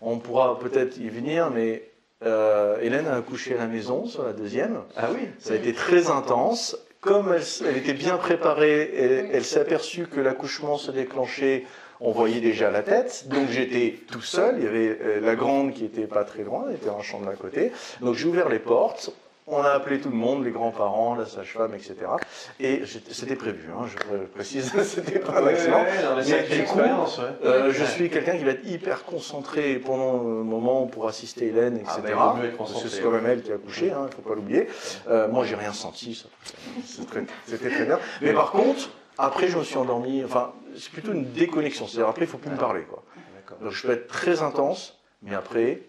On pourra peut-être y venir, mais Hélène a accouché à la maison sur la deuxième. Ah oui. Ça a été très intense. Comme elle était bien préparée, elle s'est aperçue que l'accouchement se déclenchait. On voyait déjà la tête, donc j'étais tout seul. Il y avait la grande qui était pas très loin, elle était dans la chambre d'à côté. Donc j'ai ouvert les portes, on a appelé tout le monde, les grands-parents, la sage-femme, etc. Et c'était prévu, je précise, c'était pas un accident. Mais du coup, je suis quelqu'un qui va être hyper concentré pendant le moment pour assister Hélène, etc. Parce que c'est quand même elle qui a accouché, il ne faut pas l'oublier. Moi, j'ai rien senti, c'était très bien. Mais par contre, après, je me suis endormi. Enfin, c'est plutôt une déconnexion. C'est-à-dire, après, il ne faut plus me parler, quoi. Donc, je peux être très intense, mais après,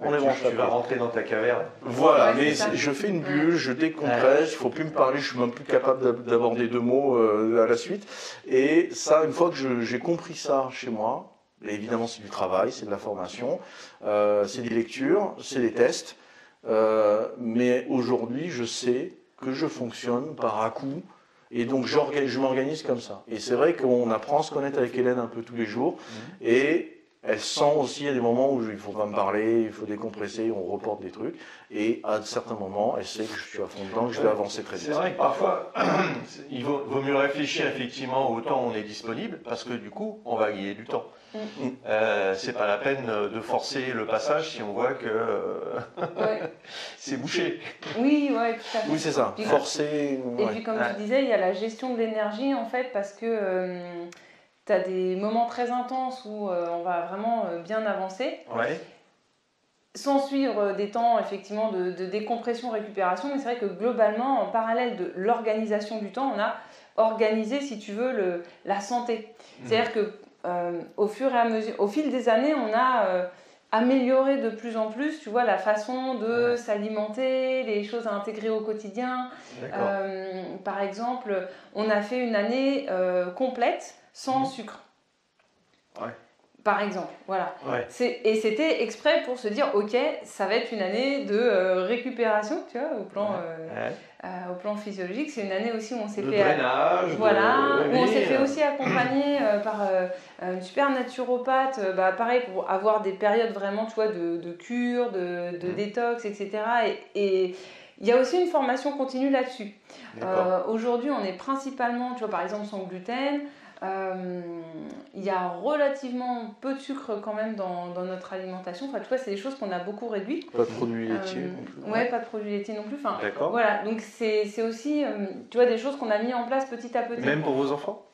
on est branché. Tu vas rentrer dans ta caverne. Voilà, mais je fais une bulle, je décompresse, il ne faut plus me parler, je ne suis même plus capable d'aborder 2 mots à la suite. Et ça, une fois que j'ai compris ça chez moi, et évidemment, c'est du travail, c'est de la formation, c'est des lectures, c'est des tests. Mais aujourd'hui, je sais que je fonctionne par à-coups. Et donc, je m'organise comme ça. Et c'est vrai qu'on apprend à se connaître avec Hélène un peu tous les jours. Et elle sent aussi à des moments où il ne faut pas me parler, il faut décompresser, on reporte des trucs. Et à certains moments, elle sait que je suis à fond dedans, que je vais avancer très vite. C'est vrai que parfois, il vaut mieux réfléchir effectivement au temps où on est disponible, parce que du coup, on va gagner du temps. C'est pas la peine de forcer le passage si on voit que c'est bouché. Oui, tout à fait. Oui, c'est ça. Puis, forcer. Et puis, comme tu disais, il y a la gestion de l'énergie, en fait, parce que tu as des moments très intenses où on va vraiment bien avancer. Sans suivre des temps effectivement de décompression, récupération, mais c'est vrai que globalement, en parallèle de l'organisation du temps, on a organisé, si tu veux, la santé. C'est-à-dire que au fil des années, on a amélioré de plus en plus, tu vois, la façon de s'alimenter, les choses à intégrer au quotidien. Par exemple, on a fait une année complète sans sucre. Par exemple, voilà. Et c'était exprès pour se dire, ok, ça va être une année de récupération, tu vois, au plan physiologique. C'est une année aussi où on s'est fait drainage, où on s'est fait aussi accompagner par une super naturopathe, pareil pour avoir des périodes vraiment, tu vois, de cure, de détox, etc. Et il y a aussi une formation continue là-dessus. Aujourd'hui, on est principalement, tu vois, par exemple, sans gluten. Il y a relativement peu de sucre quand même dans notre alimentation. Enfin, tu vois, c'est des choses qu'on a beaucoup réduites. Pas de produits laitiers non plus. Pas de produits laitiers non plus. Enfin, voilà, donc c'est aussi, tu vois, des choses qu'on a mis en place petit à petit. Même pour vos enfants ?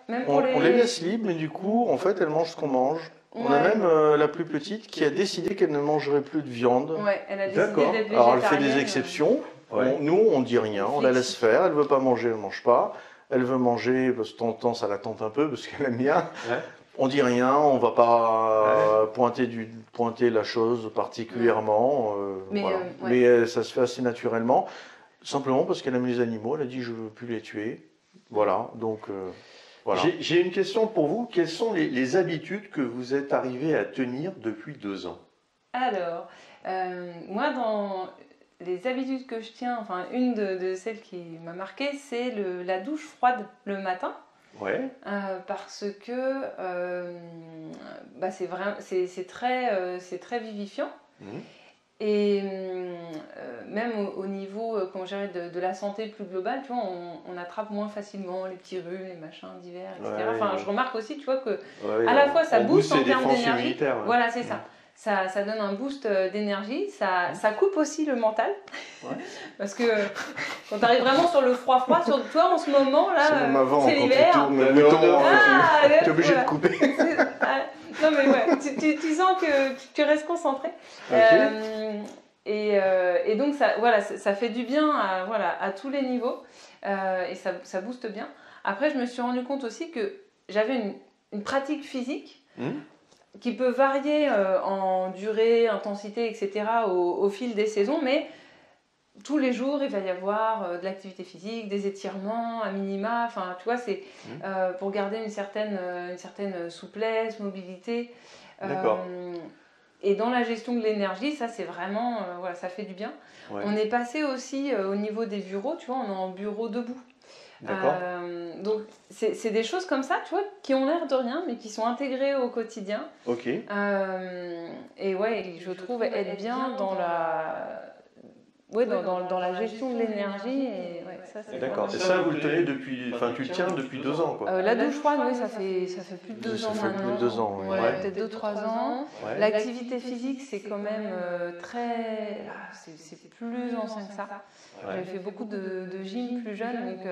Même pour on les laisse libres, mais du coup, en fait, elles mangent ce qu'on mange. On a même la plus petite qui a décidé qu'elle ne mangerait plus de viande. Elle a décidé d'être végétarienne. Alors, elle fait des exceptions. Ouais. Nous, on ne dit rien, on la laisse faire. Elle ne veut pas manger, elle ne mange pas. Elle veut manger, parce que de temps en temps, ça la tente un peu, parce qu'elle aime bien. Ouais. On ne dit rien, on ne va pas pointer la chose particulièrement. Voilà. Mais ça se fait assez naturellement, simplement parce qu'elle aime les animaux. Elle a dit, je ne veux plus les tuer. Voilà, donc... Voilà. J'ai une question pour vous. Quelles sont les habitudes que vous êtes arrivé à tenir depuis 2 ans? Alors, moi, dans les habitudes que je tiens, enfin, une de celles qui m'a marquée, c'est la douche froide le matin. Ouais. Parce que bah, c'est très vivifiant. Mmh. Et même au niveau comment de la santé plus globale, tu vois, on attrape moins facilement les petits rhumes, les machins d'hiver, etc. Ouais, enfin, je remarque aussi, tu vois, que à la fois ça booste en termes d'énergie. Ouais. Voilà, c'est ça. Ça donne un boost d'énergie, ça coupe aussi le mental. Ouais. Parce que quand tu arrives vraiment sur le froid, sur toi en ce moment, là, c'est l'hiver. Tu es obligé de couper. Non mais ouais, tu sens que tu restes concentré. Okay. Et donc ça fait du bien à tous les niveaux et ça booste bien. Après, je me suis rendu compte aussi que j'avais une pratique physique qui peut varier en durée, intensité, etc. au fil des saisons, mais tous les jours, il va y avoir de l'activité physique, des étirements, à minima. Enfin, tu vois, c'est pour garder une certaine souplesse, mobilité. D'accord. Et dans la gestion de l'énergie, ça, c'est vraiment... ça fait du bien. Ouais. On est passé aussi au niveau des bureaux, tu vois, on est en bureau debout. D'accord. Donc, c'est des choses comme ça, tu vois, qui ont l'air de rien, mais qui sont intégrées au quotidien. Ok. Et ouais, je trouve être bien dans la... Oui, dans la gestion de l'énergie. D'accord. Et ça, vous le tenez depuis... Enfin, tu le tiens depuis 2 ans, quoi. La douche froide, oui, ça fait plus de 2 ans maintenant. Ça fait plus de 2 ans, oui. Ouais, peut-être 2-3 ans. Ouais. L'activité physique, c'est quand même très... C'est plus ancien que ça. Ouais. J'avais fait beaucoup de gym plus jeune, donc...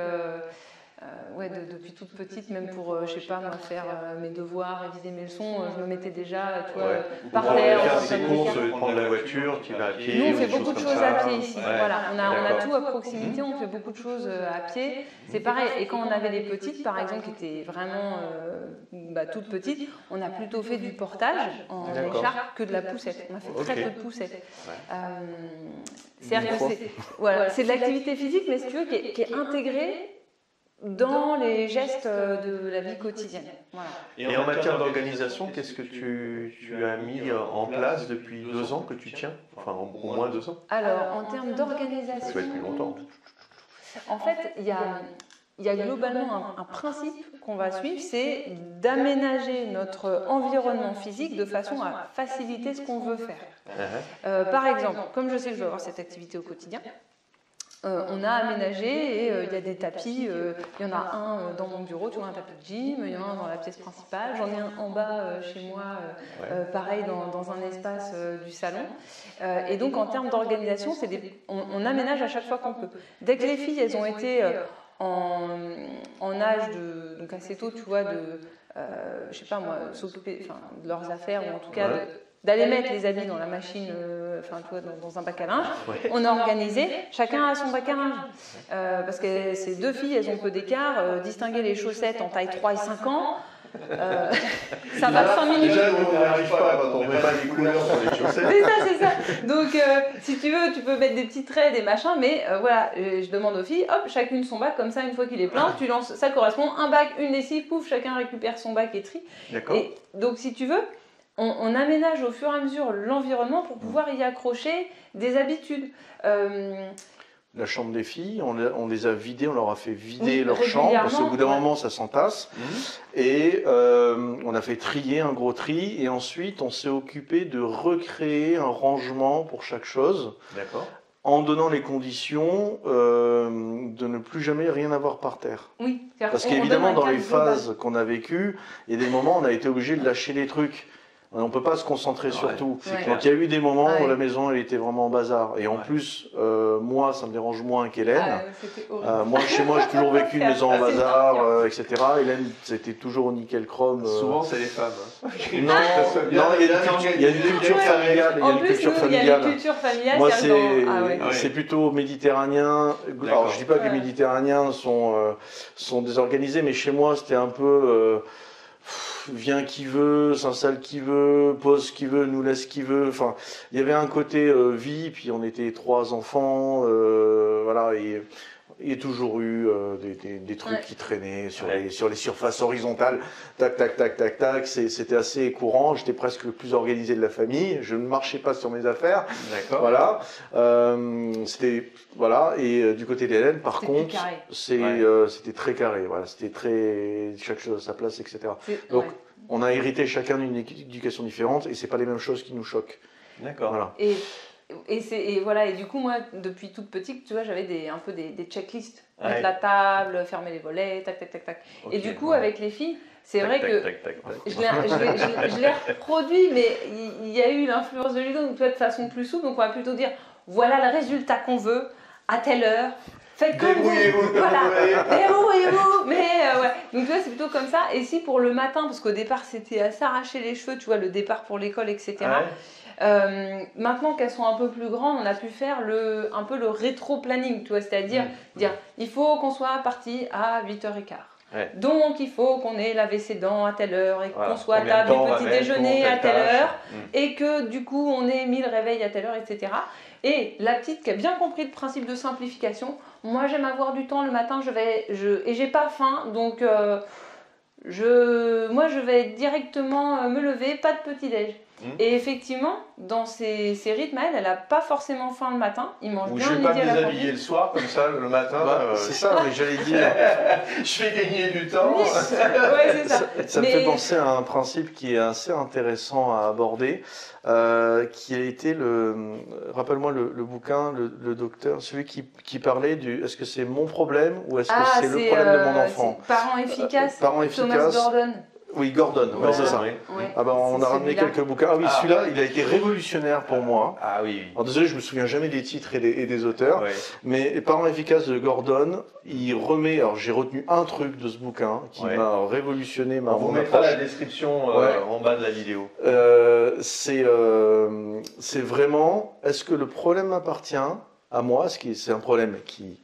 depuis toute petite, même pour, je sais pas, moi, faire mes devoirs, réviser mes leçons, je me mettais déjà, tu vois, par terre. Faire ses courses, prendre la voiture, tu vas à pied. Nous, on fait beaucoup de choses à pied ici. Ouais. Voilà, on a tout à proximité, on fait beaucoup de choses à pied. C'est pareil, et quand on avait les petites, par exemple, qui étaient vraiment toutes petites, on a plutôt fait du portage en écharpe que de la poussette. On a fait très peu de poussette. C'est de l'activité physique, mais si tu veux, qui est intégrée dans les gestes de la vie quotidienne. Voilà. Et en matière d'organisation, qu'est-ce que tu as mis en place depuis 2 ans que tu tiens? Enfin, au moins 2 ans. Alors, en termes d'organisation... Ça va être plus longtemps. En fait, il y a globalement un principe qu'on va suivre, c'est d'aménager notre environnement physique de façon à faciliter ce qu'on veut faire. Par exemple, comme je sais que je vais avoir cette activité au quotidien, on a aménagé et il y a des tapis, il y en a un dans mon bureau, tu vois, un tapis de gym, il y en a un dans la pièce principale, j'en ai un en bas chez moi, pareil dans un espace du salon. Et donc en termes d'organisation, on aménage à chaque fois qu'on peut. Dès que les filles, elles ont été en âge donc assez tôt, tu vois, je sais pas moi, s'occuper de leurs affaires, ou en tout cas d'aller mettre les habits dans la machine, tu vois, dans un bac à linge. Ouais. On a organisé, chacun a son bac à linge. Parce que ces 2 filles, elles ont peu d'écart, distinguer les chaussettes en taille 3 et 5 ans, ça va 5 minutes. Déjà, on n'y arrive pas quand on ne met pas les couleurs sur les chaussettes. C'est ça. Donc, si tu veux, tu peux mettre des petits traits, des machins, mais voilà, je demande aux filles, hop, chacune son bac, comme ça, une fois qu'il est plein, tu lances, ça correspond, un bac, une lessive, pouf, chacun récupère son bac et trie. D'accord. Et donc, si tu veux, on aménage au fur et à mesure l'environnement pour pouvoir y accrocher des habitudes. La chambre des filles, on les a vidées, on leur a fait vider leur chambre, parce qu'au bout d'un moment, ça s'entasse. Et on a fait trier un gros tri, et ensuite, on s'est occupé de recréer un rangement pour chaque chose. D'accord. En donnant les conditions de ne plus jamais rien avoir par terre. Oui. Parce qu'évidemment, dans les phases qu'on a vécues, il y a des moments où on a été obligé de lâcher les trucs. On ne peut pas se concentrer sur tout. Ouais. Donc il y a eu des moments où la maison elle était vraiment en bazar. Et en plus, moi ça me dérange moins qu'Hélène. C'était horrible. Moi chez moi j'ai toujours vécu une maison en bazar, etc. Hélène c'était toujours au nickel chrome. Souvent c'est les femmes. Hein. Non, il y a une culture familiale. En plus, il y a une culture familiale. Moi c'est plutôt méditerranéen. Alors je dis pas que les Méditerranéens sont désorganisés, mais chez moi c'était un peu vient qui veut, s'installe qui veut, pose qui veut, nous laisse qui veut. Enfin, il y avait un côté vie, puis on était 3 enfants, voilà, et il y a toujours eu des trucs qui traînaient sur les surfaces horizontales, tac, tac, tac, tac, tac. C'était assez courant. J'étais presque le plus organisé de la famille. Je ne marchais pas sur mes affaires. D'accord. Voilà. Voilà. Et du côté d'Hélène, par contre, c'était très carré. Voilà. C'était très chaque chose à sa place, etc. Donc, on a hérité chacun d'une éducation différente, et c'est pas les mêmes choses qui nous choquent. D'accord. Voilà. Et voilà, et du coup, moi, depuis toute petite, tu vois, j'avais un peu des checklists. Mettre la table, fermer les volets, tac, tac, tac, tac. Okay, et du coup, avec les filles, c'est vrai que je l'ai reproduit, mais il y a eu l'influence de Ludo, donc tu vois, de façon plus souple. Donc on va plutôt dire, voilà le résultat qu'on veut, à telle heure. Faites comme vous, voilà, débrouillez-vous, mais ouais. Donc tu vois, c'est plutôt comme ça. Et si pour le matin, parce qu'au départ, c'était à s'arracher les cheveux, tu vois, le départ pour l'école, etc. Maintenant qu'elles sont un peu plus grandes, on a pu faire un peu le rétro-planning, tu vois, c'est-à-dire dire il faut qu'on soit parti à 8h15. Ouais. Donc il faut qu'on ait lavé ses dents à telle heure et qu'on soit à table du petit déjeuner à telle heure et que du coup on ait mis le réveil à telle heure, etc. Et la petite qui a bien compris le principe de simplification, moi j'aime avoir du temps le matin, et j'ai pas faim, donc moi je vais directement me lever, pas de petit-déj. Et effectivement, dans ses rythmes, elle n'a pas forcément faim le matin. Il mange bien midi à la cantine. Je ne vais pas me déshabiller le soir, comme ça, le matin. C'est ça, mais j'allais dire. Je vais gagner du temps. Ouais, c'est ça. Ça me fait penser à un principe qui est assez intéressant à aborder, qui a été rappelle-moi le bouquin, le docteur, celui qui parlait du est-ce que c'est mon problème ou est-ce que c'est le problème de mon enfant. Parents efficaces. Thomas Gordon. Oui, Gordon, c'est ça. On a ramené quelques bouquins. Ah oui, celui-là, il a été révolutionnaire pour moi. Ah oui. Alors désolé, je me souviens jamais des titres et des auteurs, mais Les parents efficaces de Gordon, il remet. Alors j'ai retenu un truc de ce bouquin qui m'a révolutionné On vous mettra la description en bas de la vidéo. C'est vraiment, est-ce que le problème m'appartient à moi, c'est un problème qui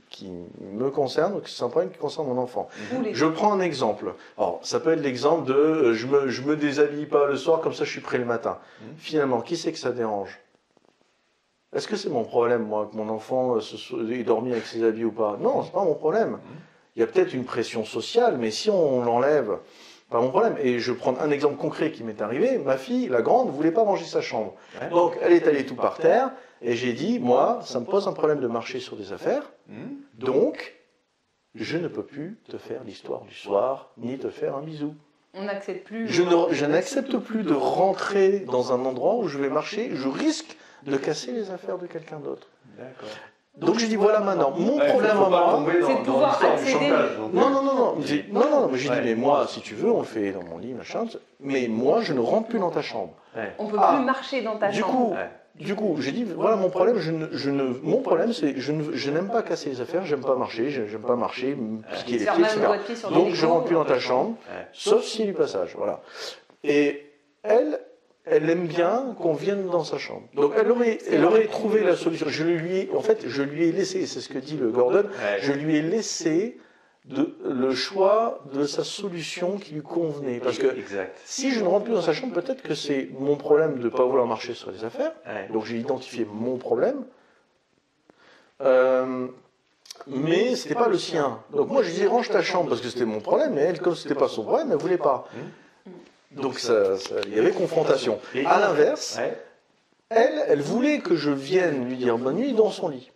me concerne, ou c'est un problème qui concerne mon enfant. Je prends un exemple. Alors, ça peut être l'exemple de je me déshabille pas le soir, comme ça je suis prêt le matin. Finalement, qui c'est que ça dérange? Est-ce que c'est mon problème, moi, que mon enfant ait dormi avec ses habits ou pas? Non, c'est pas mon problème. Il y a peut-être une pression sociale, mais si on l'enlève, pas mon problème. Et je prends un exemple concret qui m'est arrivé. Ma fille, la grande, ne voulait pas ranger sa chambre. Donc, elle est allée tout par terre. Et j'ai dit, moi, ça me pose un problème de marcher sur des affaires. Donc, je ne peux plus te faire l'histoire du soir, ni te faire un bisou. On n'accepte plus. Je n'accepte plus de rentrer dans un endroit où je vais marcher. Je risque de casser les affaires de quelqu'un d'autre. D'accord. Donc je dis voilà maintenant, mon problème à moi, c'est de pouvoir accéder. Non, mais j'ai dit mais moi si tu veux on le fait dans mon lit machin, mais moi je ne rentre plus dans ta chambre. On peut plus marcher dans ta chambre. Du coup, j'ai dit voilà mon problème, mon problème c'est je n'aime pas casser les affaires, j'aime pas marcher, piquer les pieds, etc. Donc je rentre plus dans ta chambre, sauf s'il y a du passage, voilà. Et elle aime bien qu'on vienne dans sa chambre. Donc elle aurait trouvé la solution. Je lui ai laissé, c'est ce que dit le Gordon, je lui ai laissé le choix de sa solution qui lui convenait. Parce que si je ne rentre plus dans sa chambre, peut-être que c'est mon problème de ne pas vouloir marcher sur les affaires. Donc j'ai identifié mon problème. Mais c'était pas le sien. Donc moi je disais range ta chambre parce que c'était mon problème, mais elle, comme c'était pas son problème, elle voulait pas. Donc il y avait confrontation. À l'inverse, elle voulait que je vienne lui dire bonne nuit dans son lit.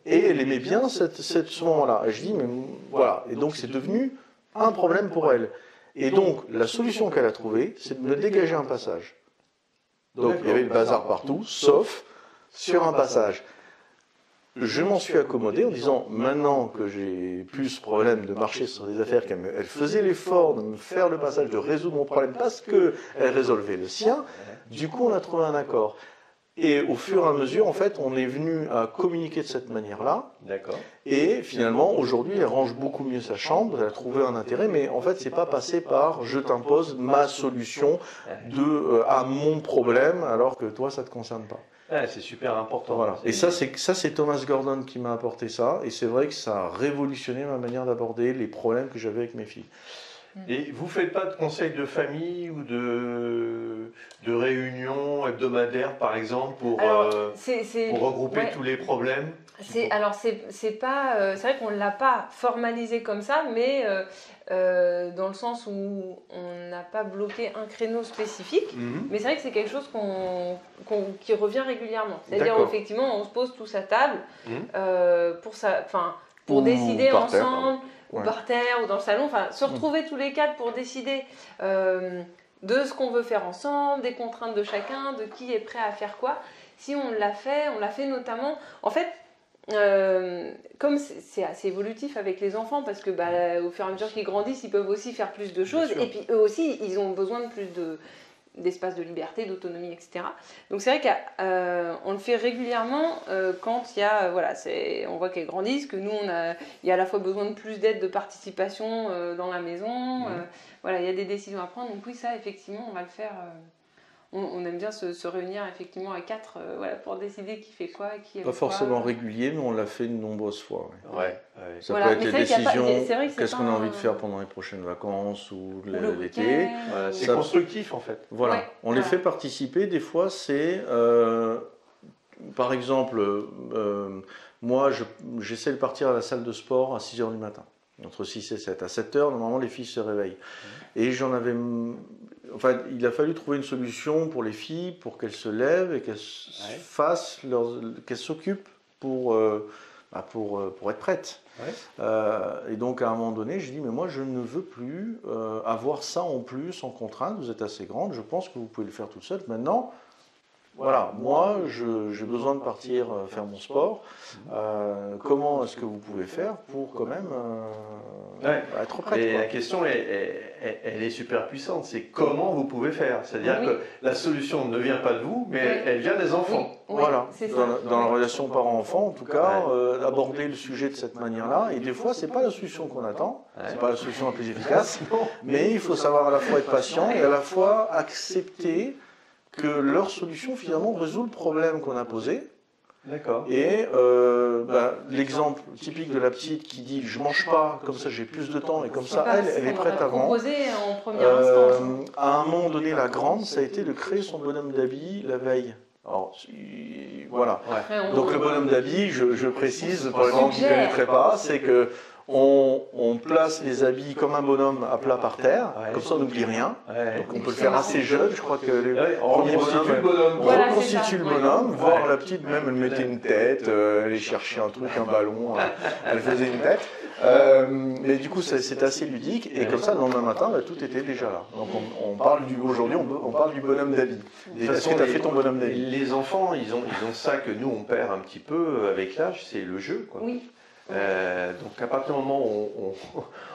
Et elle aimait bien ce moment-là. Et je dis, mais voilà. Et donc c'est devenu un problème pour elle. Et donc la solution qu'elle a trouvée, c'est de me dégager un passage. Donc il y avait le bazar partout, sauf sur un passage. je m'en suis accommodé en disant, maintenant que j'ai plus ce problème de marcher sur des affaires, qu'elle faisait l'effort de me faire le passage, de résoudre mon problème parce qu'elle résolvait le sien, du coup on a trouvé un accord. Et au fur et à mesure, en fait, on est venu à communiquer de cette manière-là. D'accord. Et finalement, aujourd'hui, elle range beaucoup mieux sa chambre, elle a trouvé un intérêt, mais en fait, c'est pas passé par je t'impose ma solution à mon problème, alors que toi, ça te concerne pas. Ah, c'est super important. Voilà. Et ça, c'est Thomas Gordon qui m'a apporté ça. Et c'est vrai que ça a révolutionné ma manière d'aborder les problèmes que j'avais avec mes filles. Et vous ne faites pas de conseils de famille ou de réunions hebdomadaires, par exemple, pour regrouper tous les problèmes? C'est vrai qu'on ne l'a pas formalisé comme ça, mais dans le sens où on n'a pas bloqué un créneau spécifique. Mais c'est vrai que c'est quelque chose qui revient régulièrement. C'est-à-dire, effectivement, on se pose tous à table pour décider ensemble. Ou par terre, ou dans le salon, enfin, se retrouver tous les quatre pour décider de ce qu'on veut faire ensemble, des contraintes de chacun, de qui est prêt à faire quoi. Si on l'a fait notamment, en fait, comme c'est assez évolutif avec les enfants, parce que au fur et à mesure qu'ils grandissent, ils peuvent aussi faire plus de choses, et puis eux aussi, ils ont besoin de plus d'espace de liberté, d'autonomie, etc. Donc c'est vrai qu'on le fait régulièrement quand il y a, on voit qu'elles grandissent, que nous, il y a à la fois besoin de plus d'aide, de participation dans la maison, il y a des décisions à prendre, donc oui, ça, effectivement, on va le faire. On aime bien se réunir effectivement à quatre pour décider qui fait quoi, qui aime pas forcément régulier, mais on l'a fait de nombreuses fois. Ça peut être les décisions, qu'est-ce qu'on a envie de faire pendant les prochaines vacances ou l'été. C'est constructif en fait. Voilà, on les fait participer. Des fois, c'est par exemple, moi j'essaie de partir à la salle de sport à 6h du matin, entre 6 et 7. À 7h, normalement les filles se réveillent. Et il a fallu trouver une solution pour les filles, pour qu'elles se lèvent et qu'elles qu'elles s'occupent pour être prêtes. Et donc à un moment donné, j'ai dit, mais moi je ne veux plus avoir ça en plus, en contrainte, vous êtes assez grande, je pense que vous pouvez le faire toute seule. Maintenant, moi j'ai besoin de partir faire mon sport. Comment est-ce que vous pouvez faire pour quand même être prête? Et la question, elle est super puissante, c'est comment vous pouvez faire. C'est-à-dire que la solution ne vient pas de vous, mais elle vient des enfants. Voilà, dans la relation parent-enfant, en tout cas, aborder le sujet de cette manière-là. Et des fois, c'est pas la solution qu'on attend, c'est pas la solution la plus efficace, mais il faut savoir à la fois être patient et à la fois accepter que leur solution finalement résout le problème qu'on a posé. D'accord. Et l'exemple typique de la petite qui dit je mange pas, comme ça j'ai plus de temps et comme ça elle est prête avant. Proposé en première instance. À un moment donné, la grande, ça a été de créer son bonhomme d'habits la veille. Alors, voilà. Donc le bonhomme d'habits, je précise pour les gens qui ne connaîtraient pas, c'est que on place les habits comme un bonhomme à plat par terre, comme ça on n'oublie rien. Donc on peut le faire assez jeune, je crois que on reconstitue le bonhomme, voire la petite même, elle mettait une tête, elle allait chercher un truc, un ballon, elle faisait une tête. Mais du coup c'était assez ludique et comme ça le lendemain matin tout était déjà là. Donc aujourd'hui on parle du bonhomme d'habits. Est-ce que tu as fait ton bonhomme d'habits? Les enfants ils ont ça que nous on perd un petit peu avec l'âge, c'est le jeu quoi. Oui. Donc à partir du moment où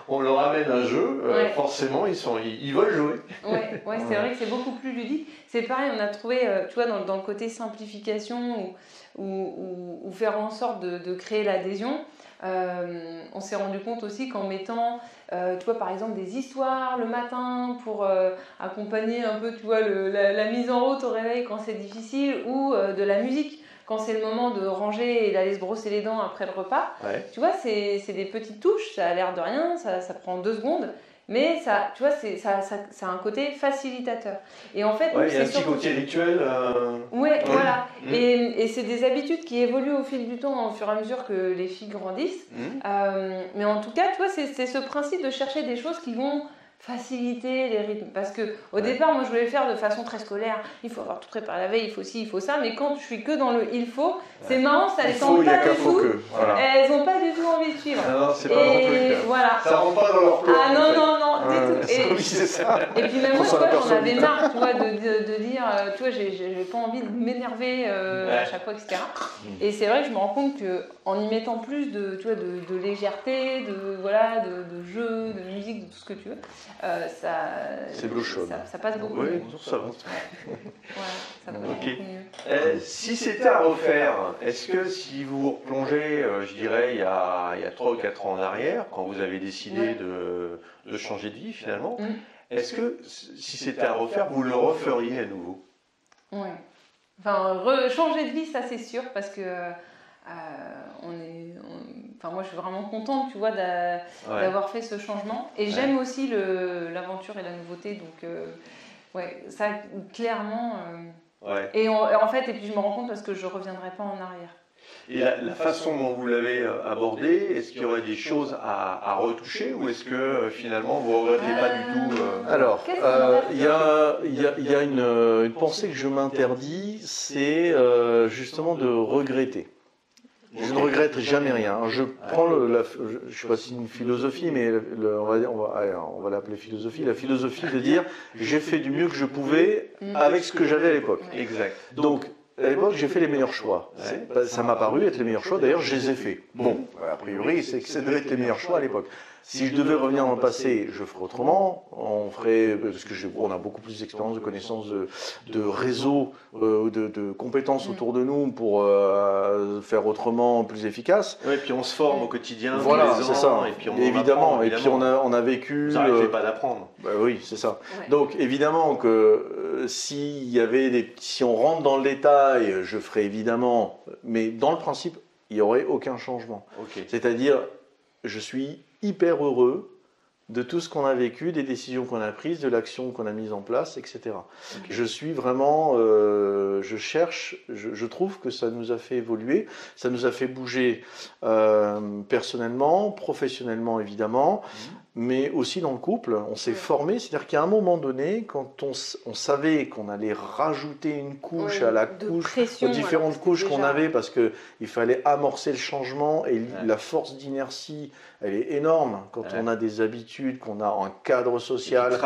on leur amène un jeu, forcément ils veulent jouer. C'est vrai que c'est beaucoup plus ludique. C'est pareil, on a trouvé, tu vois, dans le côté simplification ou faire en sorte de créer l'adhésion, on s'est rendu compte aussi qu'en mettant, tu vois, par exemple des histoires le matin pour accompagner un peu, tu vois, la mise en route au réveil quand c'est difficile, ou de la musique quand c'est le moment de ranger et d'aller se brosser les dents après le repas. Tu vois, c'est des petites touches, ça a l'air de rien, ça prend 2 secondes, mais ça, tu vois, ça a un côté facilitateur. Et en fait, il y a un petit côté rituel. Voilà. Et c'est des habitudes qui évoluent au fil du temps, au fur et à mesure que les filles grandissent. Mais en tout cas, tu vois, c'est ce principe de chercher des choses qui vont faciliter les rythmes. Parce qu'au départ, moi, je voulais le faire de façon très scolaire. Il faut avoir tout préparé la veille, il faut ci, il faut ça. Mais quand je suis que dans le il faut, c'est marrant, ça les tente pas du tout. Voilà. Elles n'ont pas du tout envie de suivre. Non, c'est pas mon truc. Voilà. Ça rentre pas dans leur plan. Ah non, non, non, du tout. Oui, c'est ça. Et puis même moi, tu vois, j'en avais marre, tu vois, de dire, tu vois, j'ai pas envie de m'énerver à chaque fois, etc. Et c'est vrai que je me rends compte qu'en y mettant plus de, tu vois, de légèreté, de jeu, de musique, de tout ce que tu veux, c'est l'eau chaude. Ça passe beaucoup mieux. Oui, ça va. Ça passe beaucoup mieux. Si c'était à refaire, est-ce que si vous vous replongez, je dirais, il y a 3 ou 4 ans en arrière, quand vous avez décidé de changer de vie finalement, est-ce que si c'était à refaire, vous le referiez à nouveau? Oui. Enfin, changer de vie, ça c'est sûr, parce que moi je suis vraiment contente, tu vois, d'avoir fait ce changement. Et j'aime aussi l'aventure et la nouveauté, donc ça clairement. Et en fait, et puis je me rends compte parce que je reviendrai pas en arrière. Et la façon dont vous l'avez abordé, est-ce qu'il y aurait des choses à retoucher ou est-ce que finalement vous ne regrettez pas du tout Alors, il y a une pensée que je m'interdis, c'est justement de regretter. Je ne regrette jamais rien. Je prends je ne sais pas si c'est une philosophie, mais on va l'appeler philosophie. La philosophie de dire j'ai fait du mieux que je pouvais avec ce que j'avais à l'époque. Exact. Donc, à l'époque, j'ai fait les meilleurs choix. Ça m'a paru être les meilleurs choix. D'ailleurs, je les ai faits. Bon, a priori, c'est que ça devait être les meilleurs choix à l'époque. Si je devais revenir dans le passé, je ferais autrement. On ferait, parce que on a beaucoup plus d'expérience, de connaissances, de réseaux, de compétences autour de nous pour faire autrement, plus efficace. Oui, et puis on se forme au quotidien. Voilà, c'est ça. Et puis on évidemment, apprend, et puis on a vécu. Vous n'arrêtez pas d'apprendre. Bah oui, c'est ça. Ouais. Donc évidemment que si on rentre dans le détail, je ferai évidemment, mais dans le principe, il n'y aurait aucun changement. Okay. C'est-à-dire, je suis hyper heureux de tout ce qu'on a vécu, des décisions qu'on a prises, de l'action qu'on a mise en place, etc. Okay. Je suis vraiment, je trouve que ça nous a fait évoluer, ça nous a fait bouger personnellement, professionnellement évidemment, mais aussi dans le couple. On s'est formé, c'est-à-dire qu'à un moment donné, quand on savait qu'on allait rajouter une couche à la couche, aux différentes couches qu'on avait, parce qu'il fallait amorcer le changement, et la force d'inertie, elle est énorme quand on a des habitudes, qu'on a un cadre social,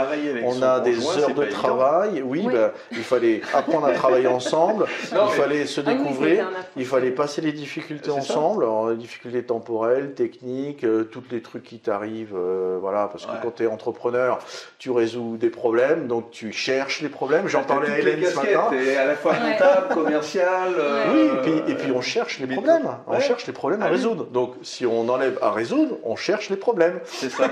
on a des heures de travail. Oui, il fallait apprendre à travailler ensemble, il fallait se découvrir, il fallait passer les difficultés ensemble, alors, les difficultés temporelles, techniques, tous les trucs qui t'arrivent, voilà, parce que quand tu es entrepreneur, tu résous des problèmes, donc tu cherches les problèmes. J'en parlais à Hélène ce matin. Tu es à la fois comptable, commercial. Oui, et puis on cherche les problèmes. On cherche les problèmes à résoudre. Donc si on enlève à résoudre, on cherche les problèmes. C'est ça.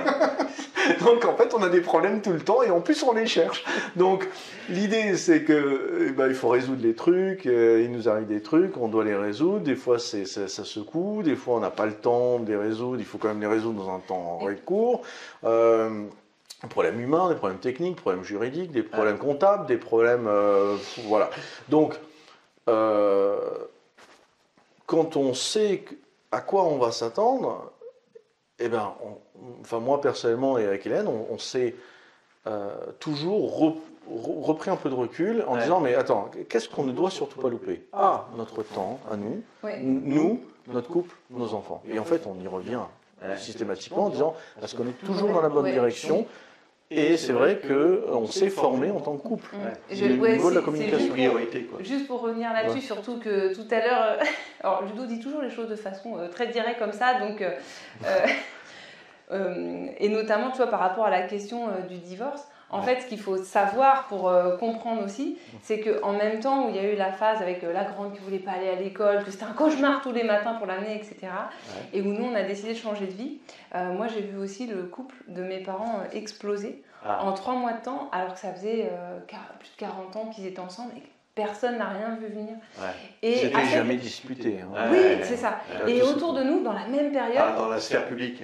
Donc en fait, on a des problèmes tout le temps et en plus on les cherche. Donc l'idée c'est que il faut résoudre les trucs, il nous arrive des trucs, on doit les résoudre. Des fois ça secoue, des fois on n'a pas le temps de les résoudre, il faut quand même les résoudre dans un temps court. Des problèmes humains, des problèmes techniques, des problèmes juridiques, des problèmes comptables, des problèmes... voilà. Donc, quand on sait à quoi on va s'attendre, moi personnellement et avec Hélène, on s'est toujours repris un peu de recul en disant mais attends, qu'est-ce qu'on ne doit surtout pas louper? Notre temps à nous, nous, notre couple, nos enfants. Et en fait, on y revient systématiquement en disant est-ce qu'on est toujours dans la bonne direction? Et c'est vrai qu'on s'est formé en tant que couple. Au niveau de la communication. Juste pour revenir là-dessus, surtout que tout à l'heure, alors Ludo dit toujours les choses de façon très directe comme ça, donc, et notamment tu vois, par rapport à la question du divorce. En fait, ce qu'il faut savoir pour comprendre aussi, c'est qu'en même temps où il y a eu la phase avec la grande qui ne voulait pas aller à l'école, que c'était un cauchemar tous les matins pour l'amener, etc., et où nous, on a décidé de changer de vie, moi, j'ai vu aussi le couple de mes parents exploser en 3 mois de temps, alors que ça faisait plus de 40 ans qu'ils étaient ensemble et que personne n'a rien vu venir. C'était jamais disputé. Oui, c'est ça. Et autour de nous, dans la même période... dans la sphère publique.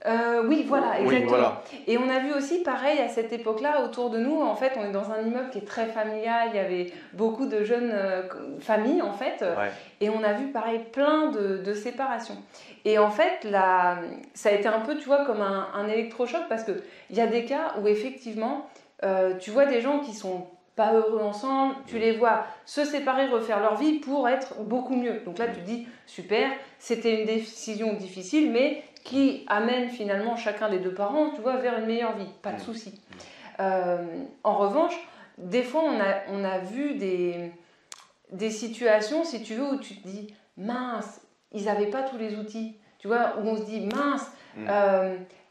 Oui, voilà, exactement. Oui, voilà. Et on a vu aussi, pareil, à cette époque-là, autour de nous, en fait, on est dans un immeuble qui est très familial, il y avait beaucoup de jeunes familles, en fait, et on a vu, pareil, plein de séparations. Et en fait, ça a été un peu, tu vois, comme un électrochoc, parce qu'il y a des cas où, effectivement, tu vois des gens qui sont pas heureux ensemble, tu les vois se séparer, refaire leur vie pour être beaucoup mieux. Donc là, tu te dis, super, c'était une décision difficile, mais qui amène finalement chacun des deux parents, tu vois, vers une meilleure vie, pas de souci. En revanche, des fois, on a vu des situations, si tu veux, où tu te dis, mince, ils n'avaient pas tous les outils, tu vois, où on se dit, mince,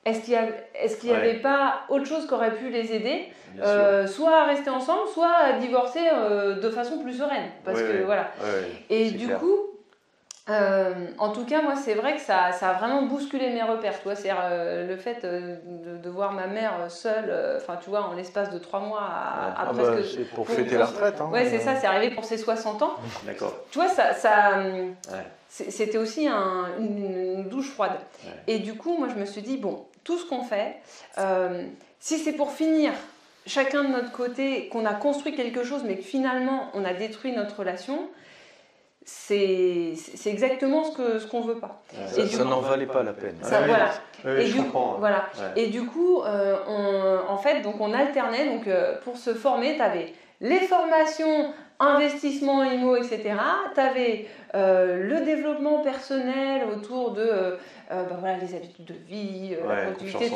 est-ce qu'il n'y avait pas autre chose qui aurait pu les aider, soit à rester ensemble, soit à divorcer de façon plus sereine, parce que voilà. Et du coup, en tout cas, moi, c'est vrai que ça a vraiment bousculé mes repères. Tu vois, c'est le fait de voir ma mère seule, enfin, tu vois, en l'espace de 3 mois à presque. C'est pour fêter la retraite. Hein. Ouais, c'est ça, c'est arrivé pour ses 60 ans. D'accord. Tu vois, c'était aussi une douche froide. Et du coup, moi, je me suis dit, bon, tout ce qu'on fait, si c'est pour finir chacun de notre côté, qu'on a construit quelque chose, mais que finalement, on a détruit notre relation, c'est exactement ce qu'on veut pas. Ça n'en valait pas la peine. Voilà. Et je comprends. Voilà. Et du coup, en fait, donc on alternait. Donc, pour se former, tu avais les formations, investissement IMO, etc. Tu avais le développement personnel autour de voilà, les habitudes de vie, la productivité,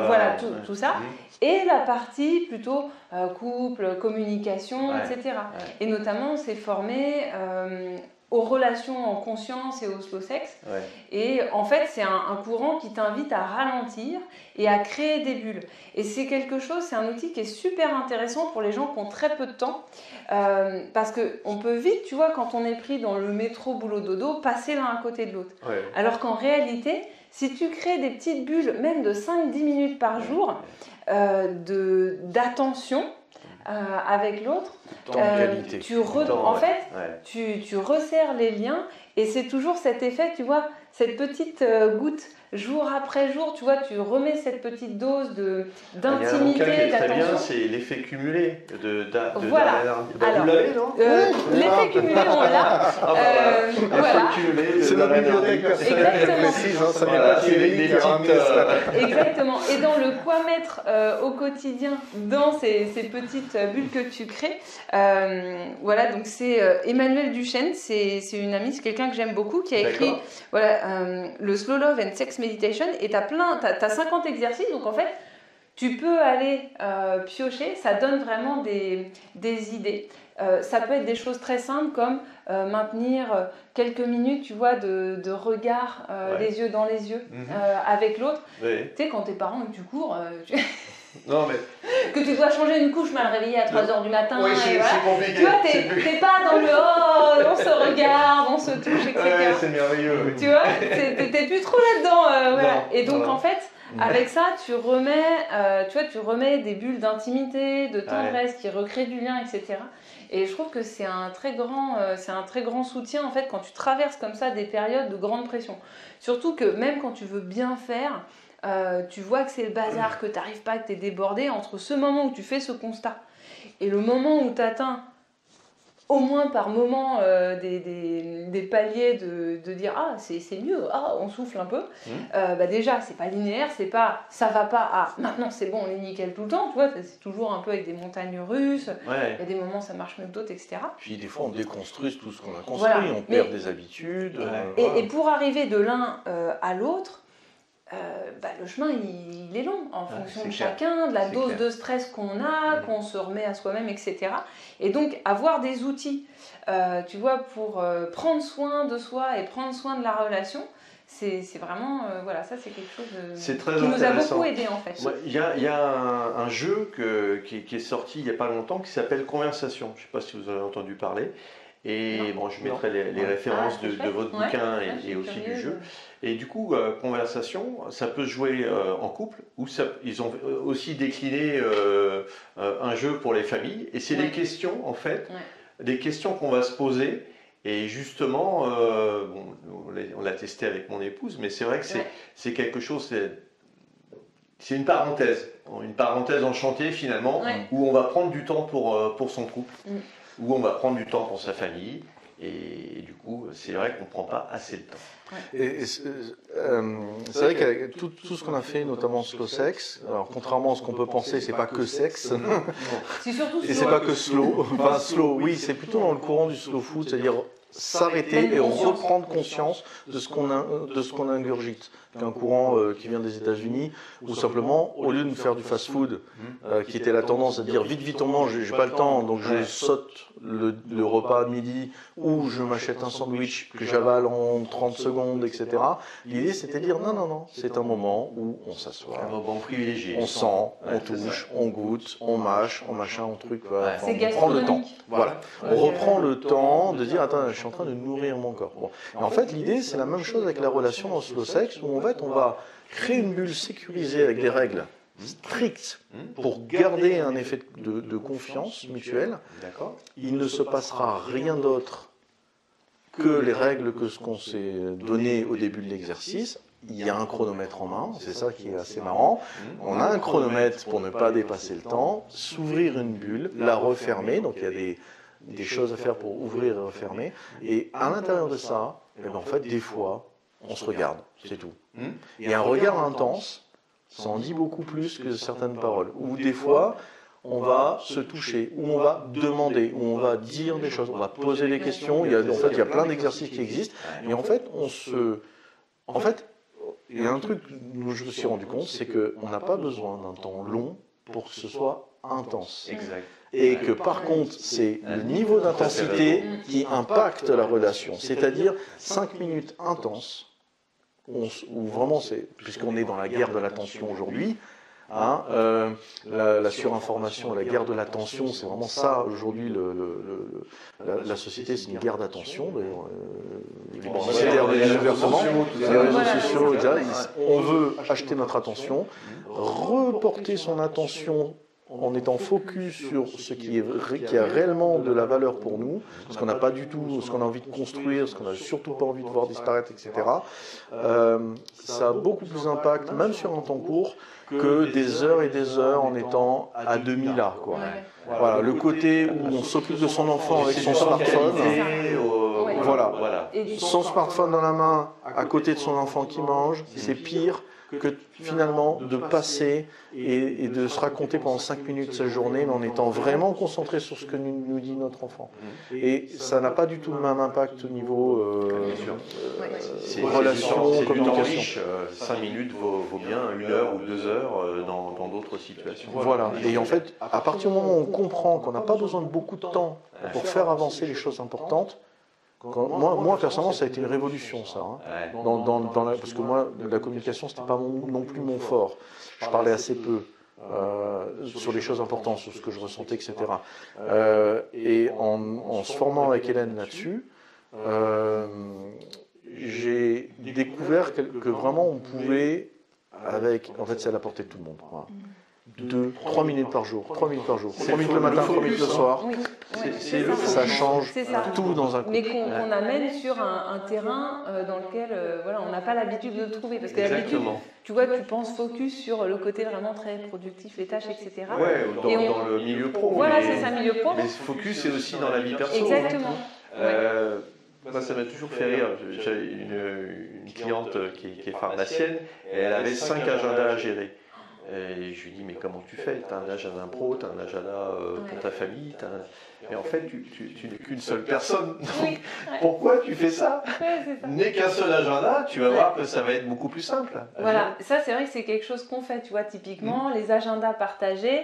voilà, tout ça. Et la partie plutôt couple, communication, etc. Et notamment, on s'est formé aux relations en conscience et au slow sex. Et en fait, c'est un courant qui t'invite à ralentir et à créer des bulles. Et c'est quelque chose, c'est un outil qui est super intéressant pour les gens qui ont très peu de temps. Parce qu'on peut vite, tu vois, quand on est pris dans le métro, boulot, dodo, passer l'un à côté de l'autre. Alors qu'en réalité, si tu crées des petites bulles, même de 5-10 minutes par jour, d'attention avec l'autre, tu resserres les liens, et c'est toujours cet effet, tu vois, cette petite goutte jour après jour, tu vois, tu remets cette petite dose d'intimité, d'attention. Il y a un bouquin qui est très bien, c'est l'effet cumulé voilà. Vous l'avez, non l'effet cumulé, on l'a. Voilà. C'est la bibliothèque. Exactement. Et dans le quoi mettre au quotidien dans ces petites bulles que tu crées, voilà, donc c'est Emmanuelle Duchesne, c'est une amie, c'est quelqu'un que j'aime beaucoup, qui a écrit le Slow Love and Sex Meditation, et t'as 50 exercices, donc en fait tu peux aller piocher, ça donne vraiment des idées. Ça peut être des choses très simples comme maintenir quelques minutes, tu vois, de regard, les yeux dans les yeux, avec l'autre. Tu sais, quand tes parents, tu cours, non, mais... que tu dois changer une couche mal réveillée à 3h du matin. Oui, c'est compliqué. Tu vois, t'es pas dans le on se regarde, on se touche, etc. Ouais, c'est merveilleux. Tu vois, t'es plus trop là-dedans. Voilà. Et donc, en fait, avec ça, tu remets des bulles d'intimité, de tendresse qui recréent du lien, etc. Et je trouve que c'est un très grand soutien, en fait, quand tu traverses comme ça des périodes de grande pression. Surtout que même quand tu veux bien faire, tu vois que c'est le bazar, que tu n'arrives pas, que tu es débordé, entre ce moment où tu fais ce constat et le moment où tu atteins au moins par moment des paliers de dire ah c'est mieux, ah on souffle un peu, déjà c'est pas linéaire, c'est pas ça va pas, ah maintenant c'est bon, on est nickel tout le temps, tu vois, c'est toujours un peu avec des montagnes russes, il y a des moments ça marche mieux que d'autres, etc. Puis des fois on déconstruit tout ce qu'on a construit, on perd des habitudes. Et pour arriver de l'un à l'autre, le chemin il est long en fonction de chacun, de la dose de stress qu'on a, qu'on se remet à soi-même, etc. Et donc avoir des outils, tu vois, pour prendre soin de soi et prendre soin de la relation, c'est vraiment, voilà, ça c'est quelque chose qui nous a beaucoup aidé en fait. Il y a un jeu qui est sorti il n'y a pas longtemps qui s'appelle Conversation, je ne sais pas si vous avez entendu parler. Et bon, je mettrai les références de votre bouquin et aussi du jeu. Et du coup, Conversation, ça peut se jouer en couple, ou ils ont aussi décliné un jeu pour les familles. Et c'est des questions, en fait, des questions qu'on va se poser. Et justement, on l'a testé avec mon épouse, mais c'est vrai que c'est quelque chose, c'est une parenthèse enchantée finalement, où on va prendre du temps pour son couple, où on va prendre du temps pour sa famille, et du coup, c'est vrai qu'on ne prend pas assez de temps. Et c'est vrai que tout ce qu'on a fait, notamment slow sex, alors contrairement à ce qu'on peut penser, c'est pas que sexe, c'est surtout et c'est pas que slow. Enfin, slow, oui, c'est plutôt dans le courant du slow food, c'est-à-dire s'arrêter et reprendre conscience de ce qu'on ingurgite. Un courant qui vient des États-Unis, où simplement, au lieu de faire du fast-food, qui était la tendance à dire vite on mange, j'ai pas le temps, donc je saute le repas à midi, ou je m'achète un sandwich que j'avale en 30 secondes, etc. L'idée, c'était de dire non, c'est un moment où on s'assoit, un moment privilégié. On sent, on touche, on goûte, on mâche, on machin, on truc, c'est on prend le temps. Voilà. On reprend le temps de dire attends, je suis en train de nourrir mon corps. Bon. Et en fait, l'idée, c'est la même chose avec la relation dans le slow sex, où en fait, on va créer une bulle sécurisée avec des règles strictes pour garder un effet de confiance mutuelle. Il ne se passera rien d'autre que les règles que ce qu'on s'est donné au début de l'exercice. Il y a un chronomètre en main, c'est ça qui est assez marrant. On a un chronomètre pour ne pas dépasser le temps, s'ouvrir une bulle, la refermer, donc il y a des choses à faire pour ouvrir et refermer. Et à l'intérieur de ça, en fait, des fois, on se regarde, c'est tout. Et un regard intense, ça en dit beaucoup plus que certaines paroles. Ou des fois, on va se toucher, ou on va demander, ou on va dire des choses, on va poser des questions. Il y a plein d'exercices qui existent. Et en fait, il y a un truc dont je me suis rendu compte, c'est qu'on n'a pas besoin d'un temps long pour que ce soit intense. Exact. Et que par contre, c'est le niveau d'intensité qui impacte la relation. C'est-à-dire 5 minutes intenses, où vraiment, puisqu'on est dans la guerre de l'attention aujourd'hui, la surinformation, la guerre de l'attention, c'est vraiment ça aujourd'hui. La société, c'est une guerre d'attention. Les réseaux sociaux, on veut acheter notre attention, reporter son attention en étant focus sur ce qui a réellement de la valeur pour nous, ce qu'on n'a pas du tout, ce qu'on a envie de construire, ce qu'on n'a surtout pas envie de voir disparaître, etc. Ça a beaucoup plus d'impact, même sur un temps court, que des heures et des heures en étant à demi là, quoi. Voilà, le côté où on s'occupe de son enfant avec son smartphone, son smartphone dans la main, à côté de son enfant qui mange, c'est pire que finalement de passer et de se raconter pendant 5 minutes sa journée, mais en étant vraiment concentré sur ce que nous dit notre enfant. Et ça n'a pas du tout le même impact au niveau relation, communication. 5 minutes vaut bien 1 heure ou 2 heures dans d'autres situations. Voilà, et en fait, à partir du moment où on comprend qu'on n'a pas besoin de beaucoup de temps pour faire avancer les choses importantes, moi, personnellement, ça a été une révolution, ça. Parce que moi, la communication, c'était pas non plus mon fort. Je parlais assez peu sur les choses importantes, sur ce que je ressentais, etc. Et en se formant avec Hélène là-dessus, j'ai découvert que vraiment on pouvait, en fait, c'est à la portée de tout le monde. Voilà. 3 minutes par jour, 3 minutes par jour, 3 minutes le matin, 3 minutes le soir. Oui. Ça change tout dans un coup. Mais qu'on amène sur un terrain dans lequel on n'a pas l'habitude de le trouver. Parce que d'habitude, tu vois, tu penses focus sur le côté vraiment très productif, les tâches, etc. Ouais, dans le milieu pro. Voilà, c'est ça, milieu pro. Mais focus, c'est aussi dans la vie perso. Exactement. Moi, ça m'a toujours fait rire. J'ai une cliente qui est pharmacienne, et elle avait 5 agendas à gérer. Et je lui dis, mais comment tu fais? Tu as un agenda pro, tu as un agenda pour ta famille. Mais en fait, tu n'es qu'une seule personne. Donc, pourquoi tu fais ça? N'aie qu'un seul agenda, tu vas voir que ça va être beaucoup plus simple. Voilà, ça c'est vrai que c'est quelque chose qu'on fait, tu vois, typiquement, les agendas partagés,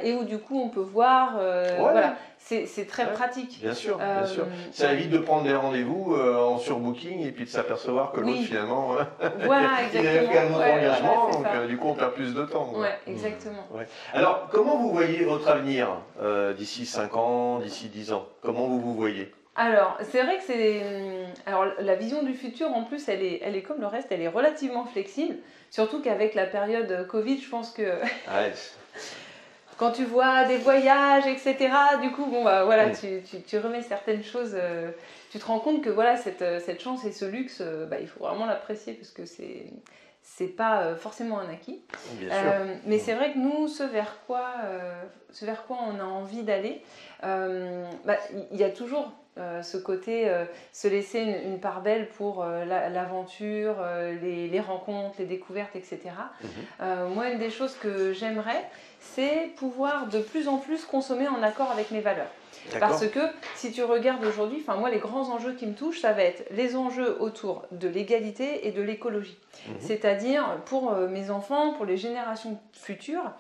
et où du coup on peut voir, voilà, c'est très pratique. Bien sûr, bien sûr. Ça évite de prendre des rendez-vous en surbooking et puis de s'apercevoir que l'autre finalement, voilà, il a également d'engagement, donc du coup on perd plus de temps. Ouais, exactement. Alors, comment vous voyez votre avenir d'ici 5 ans, d'ici 10 ans? Comment vous vous voyez? Alors, c'est vrai que alors, la vision du futur, en plus, elle est comme le reste, elle est relativement flexible. Surtout qu'avec la période Covid, je pense que quand tu vois des voyages, etc., du coup, tu remets certaines choses, tu te rends compte que voilà, cette chance et ce luxe, il faut vraiment l'apprécier parce que c'est pas forcément un acquis. Bien sûr. Mais c'est vrai que nous, ce vers quoi on a envie d'aller, il y a toujours ce côté se laisser une part belle pour l'aventure, les rencontres, les découvertes, etc. Moi, une des choses que j'aimerais, c'est pouvoir de plus en plus consommer en accord avec mes valeurs. Parce que si tu regardes aujourd'hui, moi les grands enjeux qui me touchent, ça va être les enjeux autour de l'égalité et de l'écologie. C'est-à-dire pour mes enfants, pour les générations futures,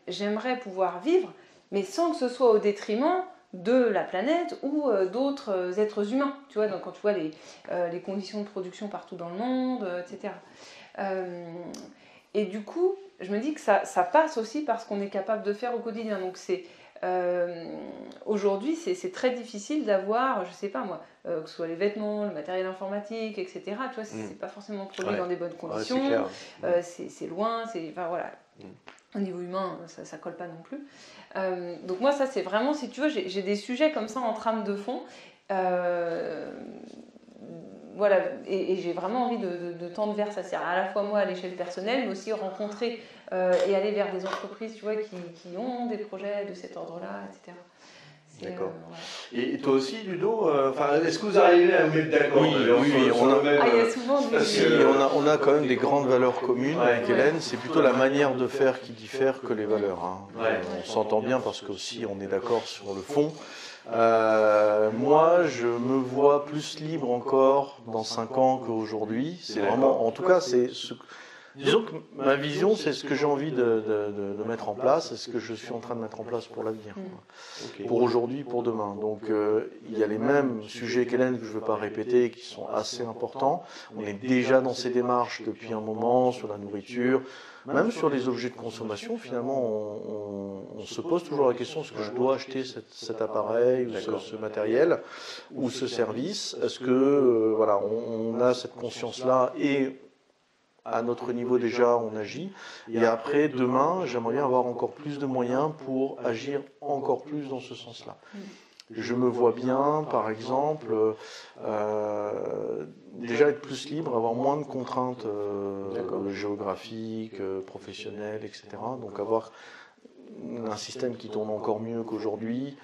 j'aimerais pouvoir vivre, mais sans que ce soit au détriment de la planète ou d'autres êtres humains. Tu vois, donc quand tu vois les conditions de production partout dans le monde, etc. Et du coup, je me dis que ça passe aussi par ce qu'on est capable de faire au quotidien. Donc c'est aujourd'hui, c'est très difficile d'avoir, je sais pas moi, que ce soit les vêtements, le matériel informatique, etc. Tu vois, c'est pas forcément produit dans des bonnes conditions. C'est loin, voilà. Au niveau humain, ça colle pas non plus. Donc moi, ça c'est vraiment, si tu veux, j'ai des sujets comme ça en trame de fond. Voilà, et j'ai vraiment envie de tendre vers ça. C'est à la fois moi à l'échelle personnelle, mais aussi rencontrer et aller vers des entreprises, tu vois, qui ont des projets de cet ordre-là, etc. D'accord. Et toi aussi, Ludo, est-ce que vous arrivez à vous mettre d'accord? Oui, on a, il y a souvent on a quand même des grandes valeurs communes avec Hélène. C'est plutôt la manière de faire qui diffère que les valeurs. On s'entend bien parce qu'aussi on est d'accord sur le fond. Moi, je me vois plus libre encore dans 5 ans qu'aujourd'hui. C'est vraiment, en tout cas, disons que ma vision, c'est ce que j'ai envie de mettre en place, c'est ce que je suis en train de mettre en place pour l'avenir, pour aujourd'hui, pour demain. Donc, il y a les mêmes sujets qu'Hélène que je ne veux pas répéter, qui sont assez importants. On est déjà dans ces démarches depuis un moment sur la nourriture. Même sur les objets de consommation, finalement, on se pose toujours la question, est-ce que je dois acheter cet appareil, ou ce matériel, ou ce service? Est-ce que, on a cette conscience-là et à notre niveau déjà, on agit. Et après, demain, j'aimerais bien avoir encore plus de moyens pour agir encore plus dans ce sens-là. Je me vois bien, par exemple, déjà être plus libre, avoir moins de contraintes géographiques, professionnelles, etc. Donc avoir un système qui tourne encore mieux qu'aujourd'hui,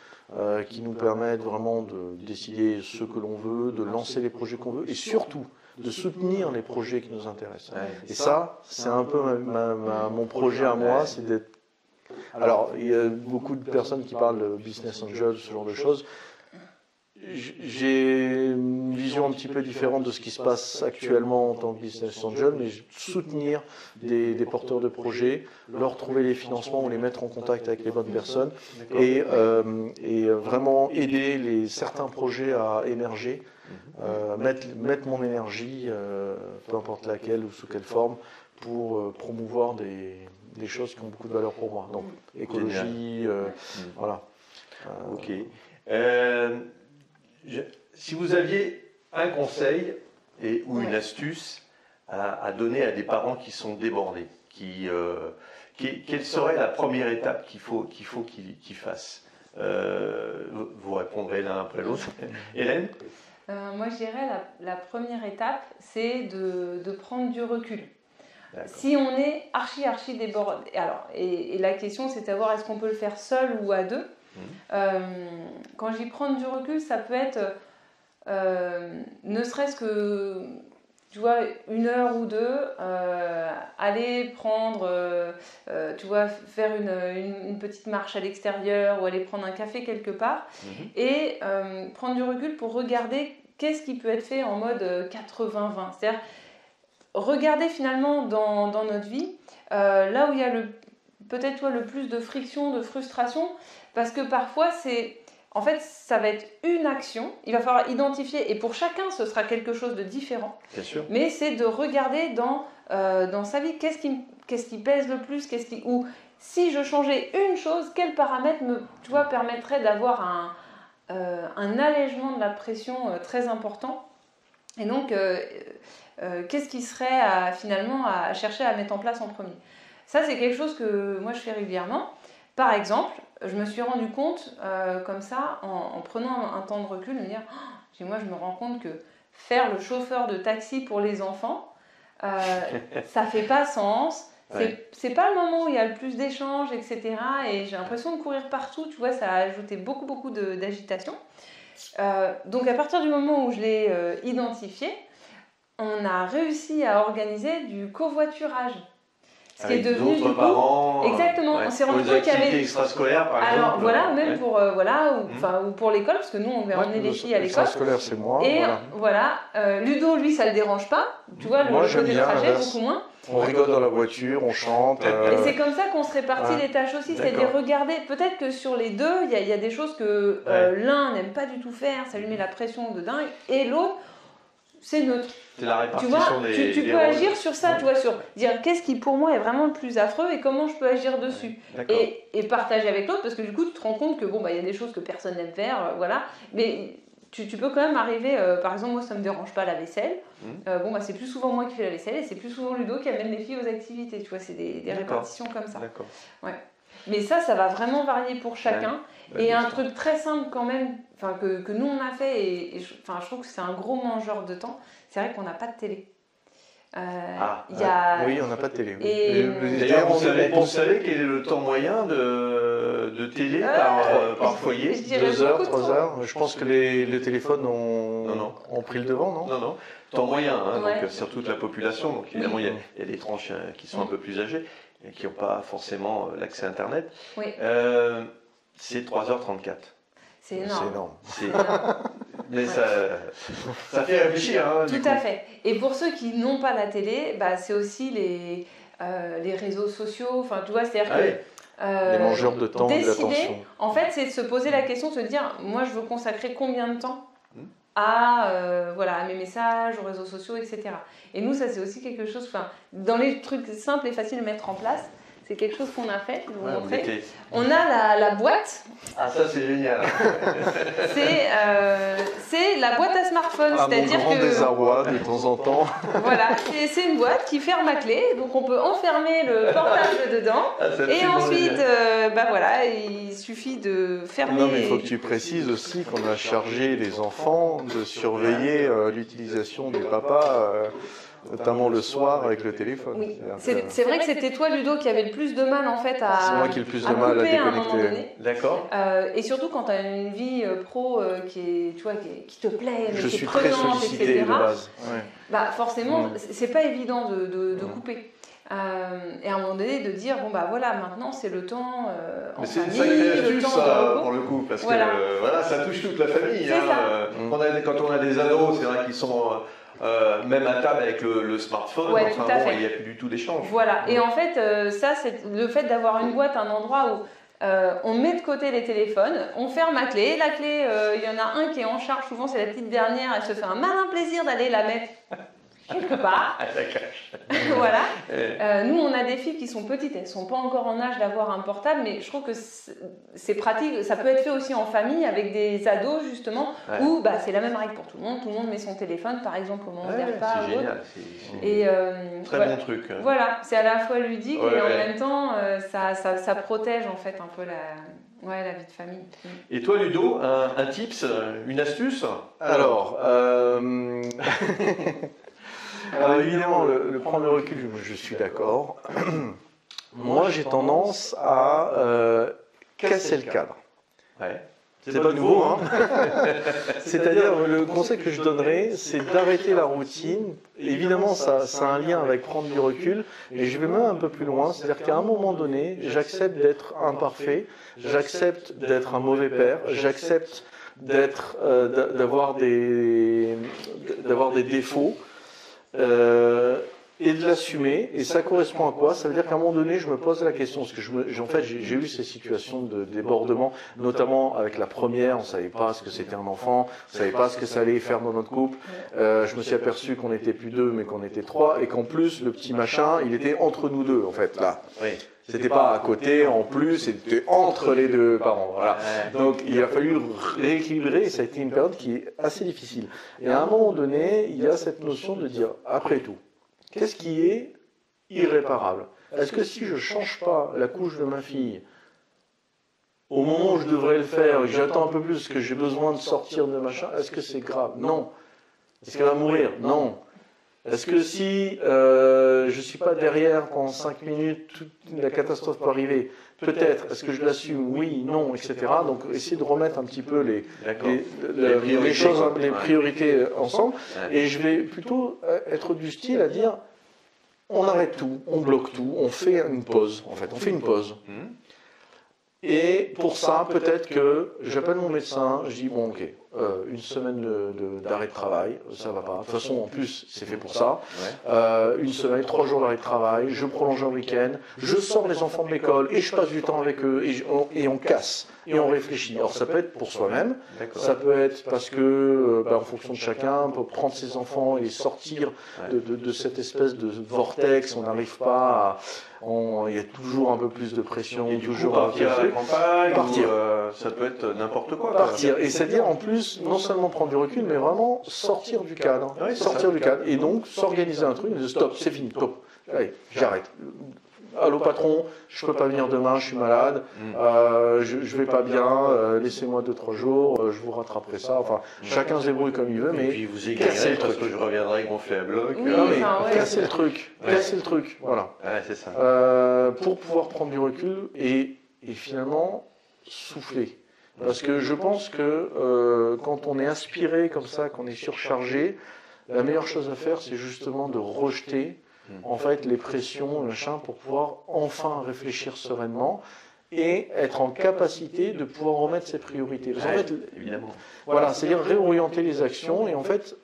qui nous permette vraiment de décider ce que l'on veut, de lancer les projets qu'on veut, et surtout de soutenir les projets qui nous intéressent. Et ça, c'est un peu mon projet à moi, c'est d'être... Alors, il y a beaucoup de personnes qui parlent de business angel, ce genre de choses. J'ai une vision un petit peu différente de ce qui se passe actuellement en tant que business angel, mais soutenir des porteurs de projets, leur trouver les financements ou les mettre en contact avec les bonnes personnes et vraiment aider certains projets à émerger, mettre mon énergie, peu importe laquelle ou sous quelle forme, pour promouvoir des choses qui ont beaucoup de valeur pour moi. Donc écologie, voilà. Ok. Si vous aviez un conseil ou une astuce à donner à des parents qui sont débordés, quelle serait la première étape qu'il faut qu'ils fassent? Vous répondrez l'un après l'autre. Hélène? Moi, je dirais la première étape, c'est de prendre du recul. Si on est archi débordé, et la question c'est de savoir est-ce qu'on peut le faire seul ou à deux. Quand j'y prends du recul, ça peut être ne serait-ce que, tu vois, 1 heure ou 2, aller prendre, tu vois, faire une petite marche à l'extérieur ou aller prendre un café quelque part et prendre du recul pour regarder qu'est-ce qui peut être fait en mode 80-20. C'est-à-dire regarder finalement dans notre vie là où il y a peut-être le plus de friction, de frustration, parce que parfois en fait, ça va être une action, il va falloir identifier, et pour chacun, ce sera quelque chose de différent. Bien sûr. Mais c'est de regarder dans sa vie, qu'est-ce qui pèse le plus, ou si je changeais une chose, quel paramètre permettrait d'avoir un allègement de la pression très important. Et donc, qu'est-ce qui serait finalement à chercher à mettre en place en premier? Ça, c'est quelque chose que moi, je fais régulièrement. Par exemple, je me suis rendu compte, comme ça, en prenant un temps de recul, de me dire, moi je me rends compte que faire le chauffeur de taxi pour les enfants, ça fait pas sens. Ouais. C'est pas le moment où il y a le plus d'échanges, etc. Et j'ai l'impression de courir partout, tu vois, ça a ajouté beaucoup d'agitation. Donc à partir du moment où je l'ai identifié, on a réussi à organiser du covoiturage. Ce qui est devenu d'autres parents. Exactement, on s'est rendu compte qu'il y avait extrascolaires par exemple. Alors voilà, même pour ou pour l'école, parce que nous on devait emmener les filles à l'école. Scolaire, c'est moi. Et voilà, Ludo lui ça le dérange pas, tu vois, Moi, le côté trajet beaucoup moins. On rigole dans la voiture, on chante. Et c'est comme ça qu'on se répartit les tâches aussi, c'est-à-dire regarder, peut-être que sur les deux, il y a des choses que l'un n'aime pas du tout faire, ça lui met la pression de dingue, et l'autre, c'est neutre. C'est la répartition tu peux agir sur ça, tu vois, sur dire qu'est-ce qui pour moi est vraiment le plus affreux et comment je peux agir dessus. Et partager avec l'autre, parce que du coup tu te rends compte que bon, y a des choses que personne n'aime faire, voilà, mais tu peux quand même arriver, par exemple moi ça me dérange pas la vaisselle, c'est plus souvent moi qui fais la vaisselle et c'est plus souvent Ludo qui amène les filles aux activités, tu vois, c'est des répartitions comme ça. D'accord. Ouais. Mais ça va vraiment varier pour chacun. Et un truc très simple quand même, que nous on a fait, et je trouve que c'est un gros mangeur de temps, c'est vrai qu'on n'a pas de télé. Oui, on n'a pas de télé. Oui. Et d'ailleurs, vous savez quel est le temps moyen de télé par foyer? 2 heures, 3 heures. Je pense que les téléphones ont pris le devant, non? Non. Temps moyen, donc sur toute la population. Donc évidemment, il y a des tranches qui sont un peu plus âgées et qui n'ont pas forcément l'accès à Internet. Oui. C'est 3h34. C'est énorme. Mais ça fait réfléchir. Tout à fait. Et pour ceux qui n'ont pas la télé, c'est aussi les réseaux sociaux. Enfin, tu vois, c'est-à-dire que les mangeurs de temps et d'attention. En fait, c'est de se poser la question, de se dire, moi, je veux consacrer combien de temps à mes messages, aux réseaux sociaux, etc. Et nous, ça, c'est aussi quelque chose. Dans les trucs simples et faciles à mettre en place. C'est quelque chose qu'on a fait, je vais vous montrer. On a la boîte. Ah, ça c'est génial. C'est la boîte à smartphone, c'est-à-dire mon grand désarroi de temps en temps. Voilà, c'est une boîte qui ferme à clé, donc on peut enfermer le portable dedans. Et ensuite, il suffit de fermer. Non, mais il faut que tu précises aussi qu'on a chargé les enfants de surveiller l'utilisation du papa. Notamment le soir avec le téléphone. Oui. C'est vrai que c'était toi, Ludo, qui avait le plus de mal en fait à. C'est moi qui ai le plus de mal à déconnecter. D'accord. Et surtout quand tu as une vie pro qui te plaît, je qui suis est très prenante, sollicité etc. de base. Forcément, c'est pas évident de couper. Et à un moment donné, de dire maintenant c'est le temps en c'est famille, une sacrée astuce, le temps ça, pour le coup, parce que ça touche toute la famille. Quand on a des ados, c'est vrai qu'ils sont même à table avec le smartphone, il n'y a plus du tout d'échange. Voilà, et en fait, ça, c'est le fait d'avoir une boîte, un endroit où on met de côté les téléphones, on ferme la clé, il y en a un qui est en charge, souvent c'est la petite dernière, elle se fait un malin plaisir d'aller la mettre quelque part. Voilà. Nous, on a des filles qui sont petites, elles ne sont pas encore en âge d'avoir un portable, mais je trouve que c'est pratique. Ça peut être fait aussi en famille avec des ados, justement, où c'est la même règle pour tout le monde met son téléphone, par exemple, au moment des repas. C'est génial. Très bon truc. Voilà, c'est à la fois ludique et en même temps, ça protège en fait un peu la vie de famille. Et toi, Ludo, un tips, une astuce? Alors, évidemment, le prendre le recul, je suis d'accord. Moi, j'ai tendance à casser le cadre. Ouais. C'est pas nouveau, hein. C'est-à-dire, le conseil que je donnerais, c'est d'arrêter la routine. Évidemment, ça a un lien avec prendre du recul. Et je vais même un peu plus loin. C'est-à-dire qu'à un moment donné, j'accepte d'être imparfait. J'accepte d'être un mauvais père. J'accepte d'avoir des défauts. Et de l'assumer, et ça correspond à quoi? Ça veut dire qu'à un moment donné, je me pose la question, parce que j'ai eu ces situations de débordement, notamment avec la première, on savait pas ce que c'était un enfant, on savait pas ce que ça allait faire dans notre couple. Je me suis aperçu qu'on n'était plus 2, mais qu'on était 3, et qu'en plus, le petit machin, il était entre nous deux, en fait, là. Oui. C'était pas à côté, en plus, c'était entre les deux parents. Voilà. Donc il a fallu rééquilibrer, et ça a été une période qui est assez difficile. Et à un moment donné, il y a cette notion de dire, après tout, qu'est-ce qui est irréparable? Est-ce que si je change pas la couche de ma fille, au moment où je devrais le faire, et que j'attends un peu plus, parce que j'ai besoin de sortir de machin, est-ce que c'est grave? Non. Est-ce qu'elle va mourir? Non. Est-ce que si je ne suis pas derrière pendant 5 minutes, toute la catastrophe peut arriver? Peut-être. Est-ce que je l'assume? Oui, non, etc. Donc, essayer de remettre un petit peu les choses, les priorités ensemble. Ouais. Et je vais plutôt être du style à dire, on arrête tout, on bloque tout, on fait une pause, en fait. On fait une pause. Et pour ça, peut-être que j'appelle mon médecin, je dis, bon, ok, une semaine d'arrêt de travail, ça va pas. De toute façon, en plus, c'est fait pour ça. Une semaine, 3 jours d'arrêt de travail, je prolonge un week-end, je sors les enfants de l'école et je passe du temps avec eux et on casse et on réfléchit. Alors, ça peut être pour soi-même, ça peut être parce que, en fonction de chacun, on peut prendre ses enfants et sortir de cette espèce de vortex, on n'arrive pas à... Il y a toujours un peu plus de pression, et toujours partir à la campagne, partir. Ça peut être n'importe quoi. Partir, et c'est-à-dire en plus, non seulement prendre du recul, mais vraiment sortir du cadre. Oui, sortir du cadre, et donc s'organiser un truc, stop, c'est fini, stop, allez, j'arrête. Allô patron, je peux pas venir demain, je suis malade, je vais pas bien, laissez-moi 2-3 jours, je vous rattraperai ça. Enfin, chacun se débrouille comme il veut, mais et puis vous casser le truc. Parce que je reviendrai gonfler à bloc. Oui, casser le truc, casser le truc, voilà. Ouais, c'est ça. Pour pouvoir prendre du recul et finalement souffler. Parce que je pense que quand on est aspiré comme ça, qu'on est surchargé, la meilleure chose à faire, c'est justement de rejeter en fait les pressions, machin, pour pouvoir enfin réfléchir sereinement et être en capacité de pouvoir remettre ses priorités. Parce qu'en fait, évidemment. Voilà, c'est-à-dire réorienter les actions et en fait,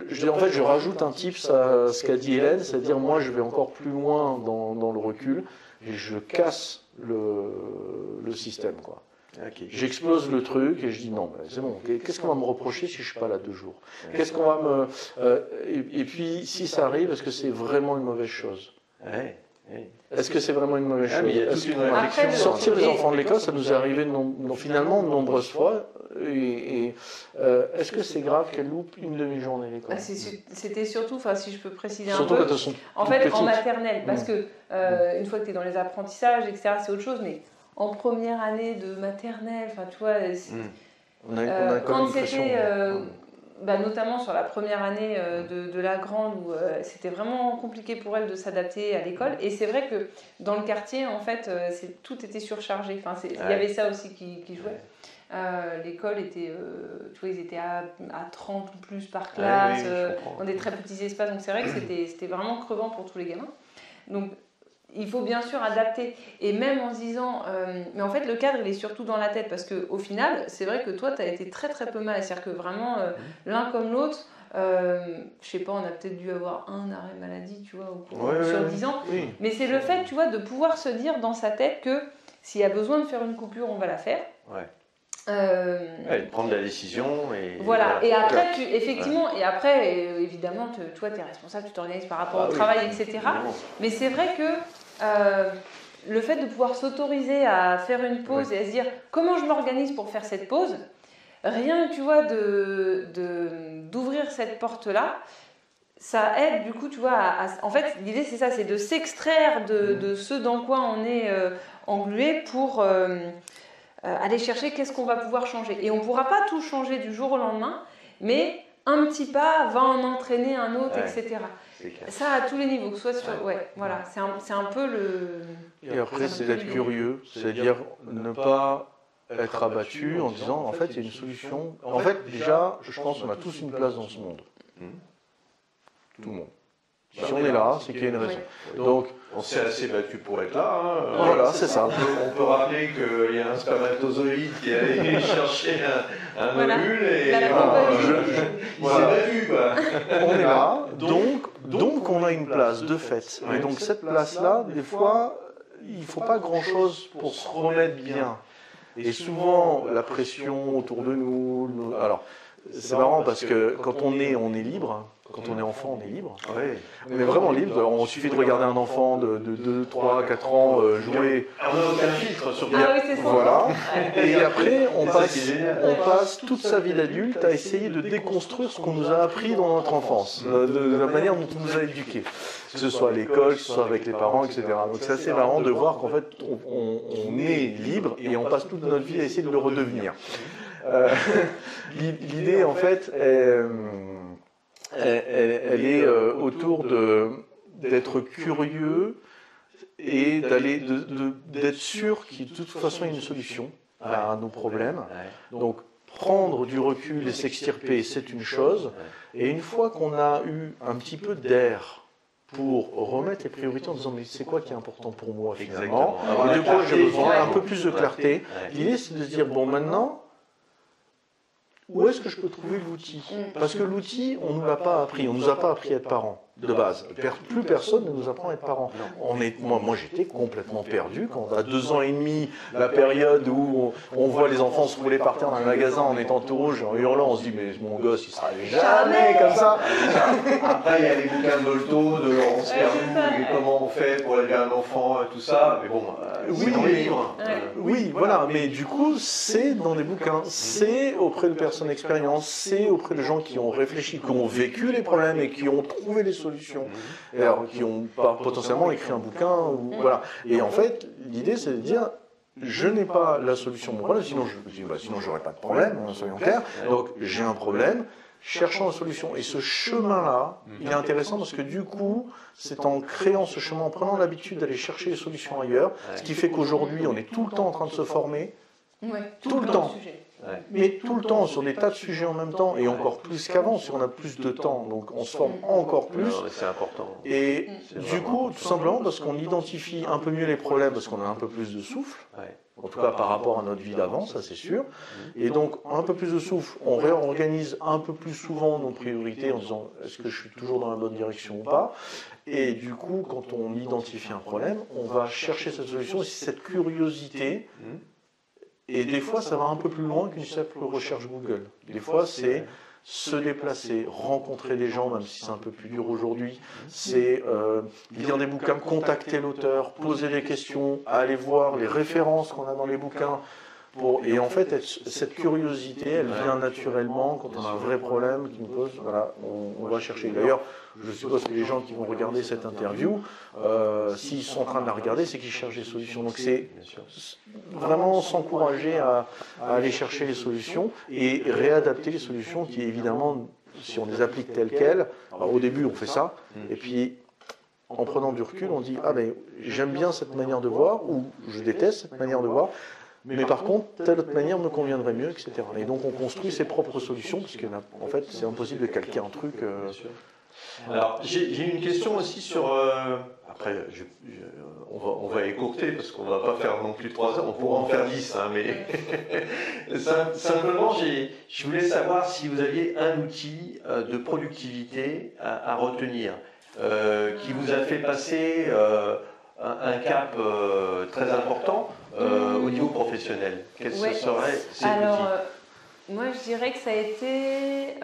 je rajoute un tips à ce qu'a dit Hélène, c'est-à-dire moi je vais encore plus loin dans le recul et je casse le système, quoi. Okay. J'explose le truc et je dis non, c'est bon, qu'est-ce qu'on va me reprocher si je ne suis pas là 2 jours? Qu'est-ce qu'on va me... et puis, si ça arrive, est-ce que c'est vraiment une mauvaise chose? Est-ce que c'est vraiment une mauvaise chose? Sortir les enfants de l'école, ça nous est arrivé finalement de nombreuses fois. Et est-ce que c'est grave qu'elle loupe une demi-journée à l'école? C'était surtout, si je peux préciser surtout un peu, quand elles sont en fait en maternelle, parce que une fois que tu es dans les apprentissages, etc., c'est autre chose, mais en première année de maternelle, tu vois, on a quand c'était, notamment sur la première année de la grande, où c'était vraiment compliqué pour elle de s'adapter à l'école, et c'est vrai que dans le quartier, en fait, tout était surchargé, il y avait ça aussi qui jouait. L'école était, tu vois, ils étaient à 30 ou plus par classe, dans des très petits espaces, donc c'est vrai que c'était vraiment crevant pour tous les gamins. Donc, il faut bien sûr adapter, et même en se disant mais en fait le cadre il est surtout dans la tête, parce qu'au final c'est vrai que toi tu as été très très peu mal, c'est-à-dire que vraiment l'un comme l'autre, je sais pas, on a peut-être dû avoir un arrêt maladie, tu vois, sur 10 ans, mais c'est le fait, tu vois, de pouvoir se dire dans sa tête que s'il y a besoin de faire une coupure, on va la faire. Prendre la décision et voilà. Et après effectivement, et après évidemment toi tu es responsable, tu t'organises par rapport au travail, etc. Évidemment. Mais c'est vrai que le fait de pouvoir s'autoriser à faire une pause et à se dire comment je m'organise pour faire cette pause, rien, tu vois, d'ouvrir cette porte-là, ça aide du coup, tu vois, en fait l'idée c'est ça, c'est de s'extraire de ce dans quoi on est englué pour aller chercher qu'est-ce qu'on va pouvoir changer. Et on ne pourra pas tout changer du jour au lendemain, mais un petit pas va en entraîner un autre, etc. Ça à tous les niveaux, soit sur... voilà, c'est un peu le... Et après, c'est d'être curieux, c'est-à-dire ne pas être abattu en disant, en fait, il y a une solution. En fait, déjà, je pense qu'on a tous une place dans ce monde. Tout le monde. Si on est là, c'est qu'il y a une raison. Donc, on s'est assez battu pour être là. Voilà, c'est ça. On peut rappeler qu'il y a un spermatozoïde qui est allé chercher un ovule et il s'est battu. On est là, donc on a une place de fait. Et donc cette place-là, des fois, il ne faut pas grand-chose pour se remettre bien. Et souvent, la pression autour de nous... Alors, c'est marrant parce que quand on est libre. Quand on est enfant, on est libre. On est vraiment libre. Alors, il suffit de regarder un enfant de 2, 3, 4 ans jouer. On n'a aucun filtre sur Ah oui, c'est ça. Voilà. Et après, on passe toute sa vie d'adulte à essayer de déconstruire ce qu'on nous a appris dans notre enfance, de la manière dont on nous a éduqués. Que ce soit à l'école, que ce soit avec les parents, etc. Donc c'est assez marrant de voir qu'en fait, on est libre et on passe toute notre vie à essayer de le redevenir. L'idée, en fait, est... elle est autour d'être curieux et d'être sûr qu'il de toute façon il y a une solution à nos problèmes. Donc prendre du recul et s'extirper, c'est une chose. Et une fois qu'on a eu un petit peu d'air pour remettre les priorités en disant mais c'est quoi qui est important pour moi finalement, et de quoi j'ai besoin, un peu plus de clarté. L'idée c'est de se dire bon maintenant, où est-ce que je peux trouver l'outil? Parce que l'outil, on ne nous l'a pas appris. On ne nous a pas appris à être parents, de base. Plus personne ne nous apprend à être parents. Moi j'étais complètement perdu. Quand à 2 ans et demi, la période où on voit les enfants se rouler par terre dans un magasin en étant tout rouge, en hurlant, on se dit mais mon gosse, il sera jamais comme ça. Après, il y a les bouquins de Dolto, de Laurence Pernou, et comment on fait pour élever un enfant, tout ça. Mais bon, c'est dans les livres. Oui, voilà. Mais du coup, c'est dans des bouquins. C'est auprès de personnes d'expérience, c'est auprès de gens qui ont réfléchi, qui ont vécu les problèmes et qui ont trouvé les solutions, alors, qui ont potentiellement écrit un bouquin, voilà. Et en fait, l'idée c'est de dire, je n'ai pas la solution de mon problème, sinon j'aurais pas de problème, soyons clairs. Donc j'ai un problème, cherchons la solution. Et ce chemin-là, il est intéressant parce que du coup, c'est en créant ce chemin, en prenant l'habitude d'aller chercher les solutions ailleurs, ce qui fait qu'aujourd'hui, on est tout le temps en train de se former, tout le temps. Mais tout le temps, sur des tas de sujets en même temps, et encore plus qu'avant, si on a plus de temps, donc on se forme encore plus. C'est important. Et du coup, tout simplement parce qu'on identifie un peu mieux les problèmes, parce qu'on a un peu plus de souffle, en tout cas par rapport à notre vie d'avant, ça c'est sûr. Et donc, un peu plus de souffle, on réorganise un peu plus souvent nos priorités en disant, est-ce que je suis toujours dans la bonne direction ou pas? Et du coup, quand on identifie un problème, on va chercher cette solution, et cette curiosité. Et des fois, ça va un peu plus loin qu'une simple recherche Google. Des fois, c'est se déplacer, rencontrer des gens, même si c'est un peu plus dur aujourd'hui. C'est lire des bouquins, contacter l'auteur, poser des questions, aller voir les références qu'on a dans les bouquins. Et en fait, cette curiosité, elle vient naturellement quand on a un vrai problème qui nous pose. Voilà, on va chercher. D'ailleurs, je suppose que les gens qui vont regarder cette interview, s'ils sont en train de la regarder, c'est qu'ils cherchent des solutions. Donc c'est vraiment s'encourager à aller chercher les solutions et réadapter les solutions qui, évidemment, si on les applique telles quelles, alors au début on fait ça, et puis en prenant du recul, on dit « Ah ben j'aime bien cette manière de voir » ou « Je déteste cette manière de voir ». Mais par contre, telle autre manière me conviendrait mieux, etc. Et donc on construit ses propres solutions, parce qu'en fait, c'est impossible de calquer un truc. Alors, j'ai une question aussi sur... Après, on va écourter, parce qu'on ne va pas faire non plus 3 heures, on pourra en faire 10, hein, mais... Simplement, je voulais savoir si vous aviez un outil de productivité à retenir, qui vous a fait passer un cap très important au niveau professionnel. Quel serait cet outil? Moi, je dirais que ça a été...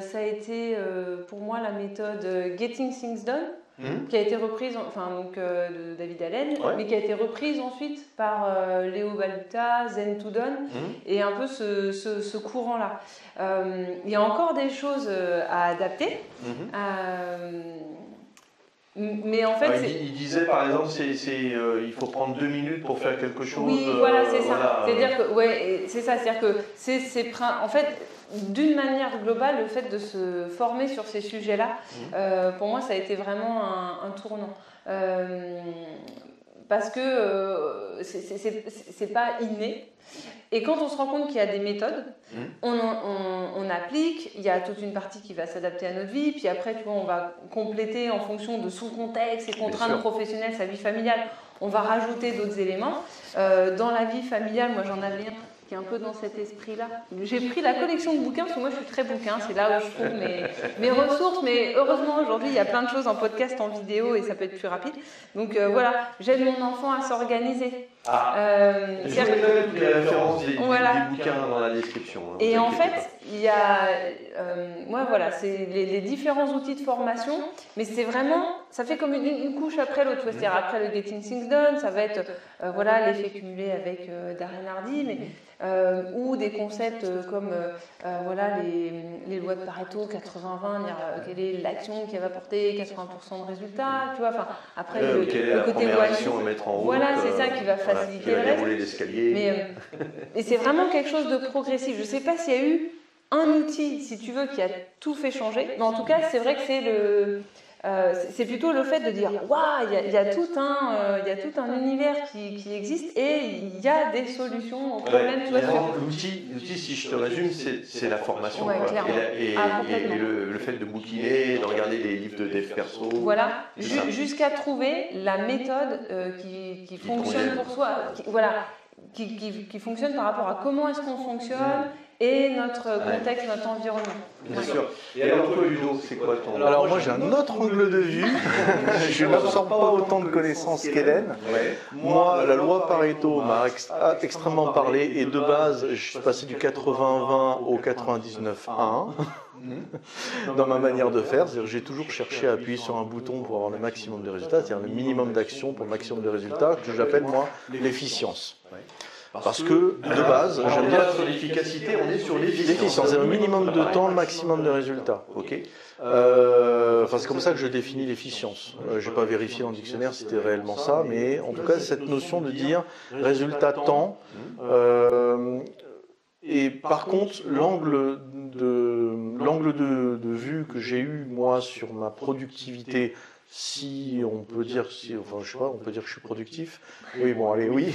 ça a été pour moi la méthode Getting Things Done, qui a été reprise, de David Allen, mais qui a été reprise ensuite par Leo Valuta, Zen to Done, et un peu ce courant-là. Il y a encore des choses à adapter. Mais en fait, il disait par exemple, il faut prendre 2 minutes pour faire quelque chose. Oui, voilà, c'est ça. C'est-à-dire que, c'est ça. C'est-à-dire que en fait, d'une manière globale, le fait de se former sur ces sujets-là, pour moi, ça a été vraiment un tournant. Parce que c'est pas inné. Et quand on se rend compte qu'il y a des méthodes, on applique, il y a toute une partie qui va s'adapter à notre vie, puis après, tu vois, on va compléter en fonction de son contexte, ses contraintes professionnelles, sa vie familiale, on va rajouter d'autres éléments. Dans la vie familiale, moi j'en avais un qui est un peu dans cet esprit-là. J'ai pris la collection de bouquins, parce que moi je suis très bouquin, c'est là où je trouve mes ressources, mais heureusement aujourd'hui il y a plein de choses en podcast, en vidéo, et ça peut être plus rapide. Donc voilà, j'aide mon enfant à s'organiser. Je vais mettre les références des bouquins dans la description. Hein, et en fait, il y a, c'est les différents outils de formation, mais c'est vraiment, ça fait comme une couche après l'autre. C'est-à-dire après le Getting Things Done, ça va être l'effet cumulé avec Darren Hardy, mais ou des concepts comme les lois de Pareto, 80-20, quelle est l'action qui va apporter 80% de résultats, tu vois, enfin, après le côté action à mettre en route, voilà, c'est ça qui va faciliter le reste. L'escalier. Et c'est vraiment quelque chose de progressif. Je ne sais pas s'il y a eu un outil, si tu veux, qui a tout fait changer. Mais en tout cas, c'est vrai que c'est plutôt le fait de dire waouh, il y a tout un univers qui existe et il y a des solutions aux problèmes. L'outil, si je te résume, c'est la formation. Ouais, et le fait de bouquiner, de regarder des livres de dev perso. Voilà, jusqu'à trouver la méthode qui fonctionne pour soi. Qui fonctionne par rapport à comment est-ce qu'on fonctionne et notre contexte, notre environnement. Bien sûr. Et alors toi, Ludo, c'est quoi ton... Alors moi j'ai un autre angle de vue. Je n'absorbe pas autant de connaissances qu'Hélène. Moi, la loi Pareto m'a extrêmement parlé et de base, je suis passé du 80-20 au 99-1 dans ma manière de faire. C'est-à-dire j'ai toujours cherché à appuyer sur un bouton pour avoir le maximum de résultats, c'est-à-dire le minimum d'action pour le maximum de résultats, que j'appelle moi l'efficience. Parce que, de base, j'aime bien sur l'efficacité, on est sur l'efficience. C'est un minimum de temps, le maximum de résultats. C'est comme ça que je définis l'efficience. Je n'ai pas vérifié dans le dictionnaire si c'était réellement ça, mais en tout cas, cette notion de dire résultat temps. Et par contre, l'angle de vue que j'ai eu, moi, sur ma productivité, si on peut dire, on peut dire que je suis productif. Oui, bon, allez, oui.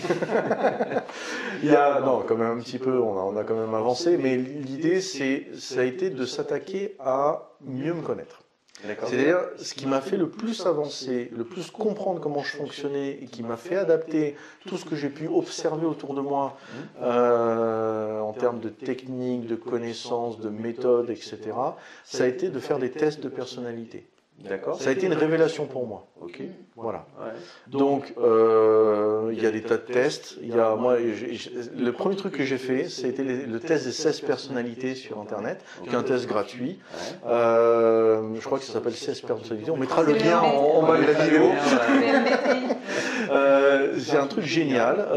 Quand même un petit peu, on a quand même avancé, mais l'idée, ça a été de s'attaquer à mieux me connaître. C'est-à-dire, ce qui m'a fait le plus avancer, le plus comprendre comment je fonctionnais et qui m'a fait adapter tout ce que j'ai pu observer autour de moi en termes de technique, de connaissances, de méthodes, etc., ça a été de faire des tests de personnalité. D'accord. Ça a été une révélation pour moi. Voilà. Donc, il y a des tas de tests. Le premier truc que j'ai fait, c'était le test des 16 personnalités sur Internet, qui est un test gratuit. Je crois que ça s'appelle 16 personnalités. On mettra le lien en bas de la vidéo. C'est un truc génial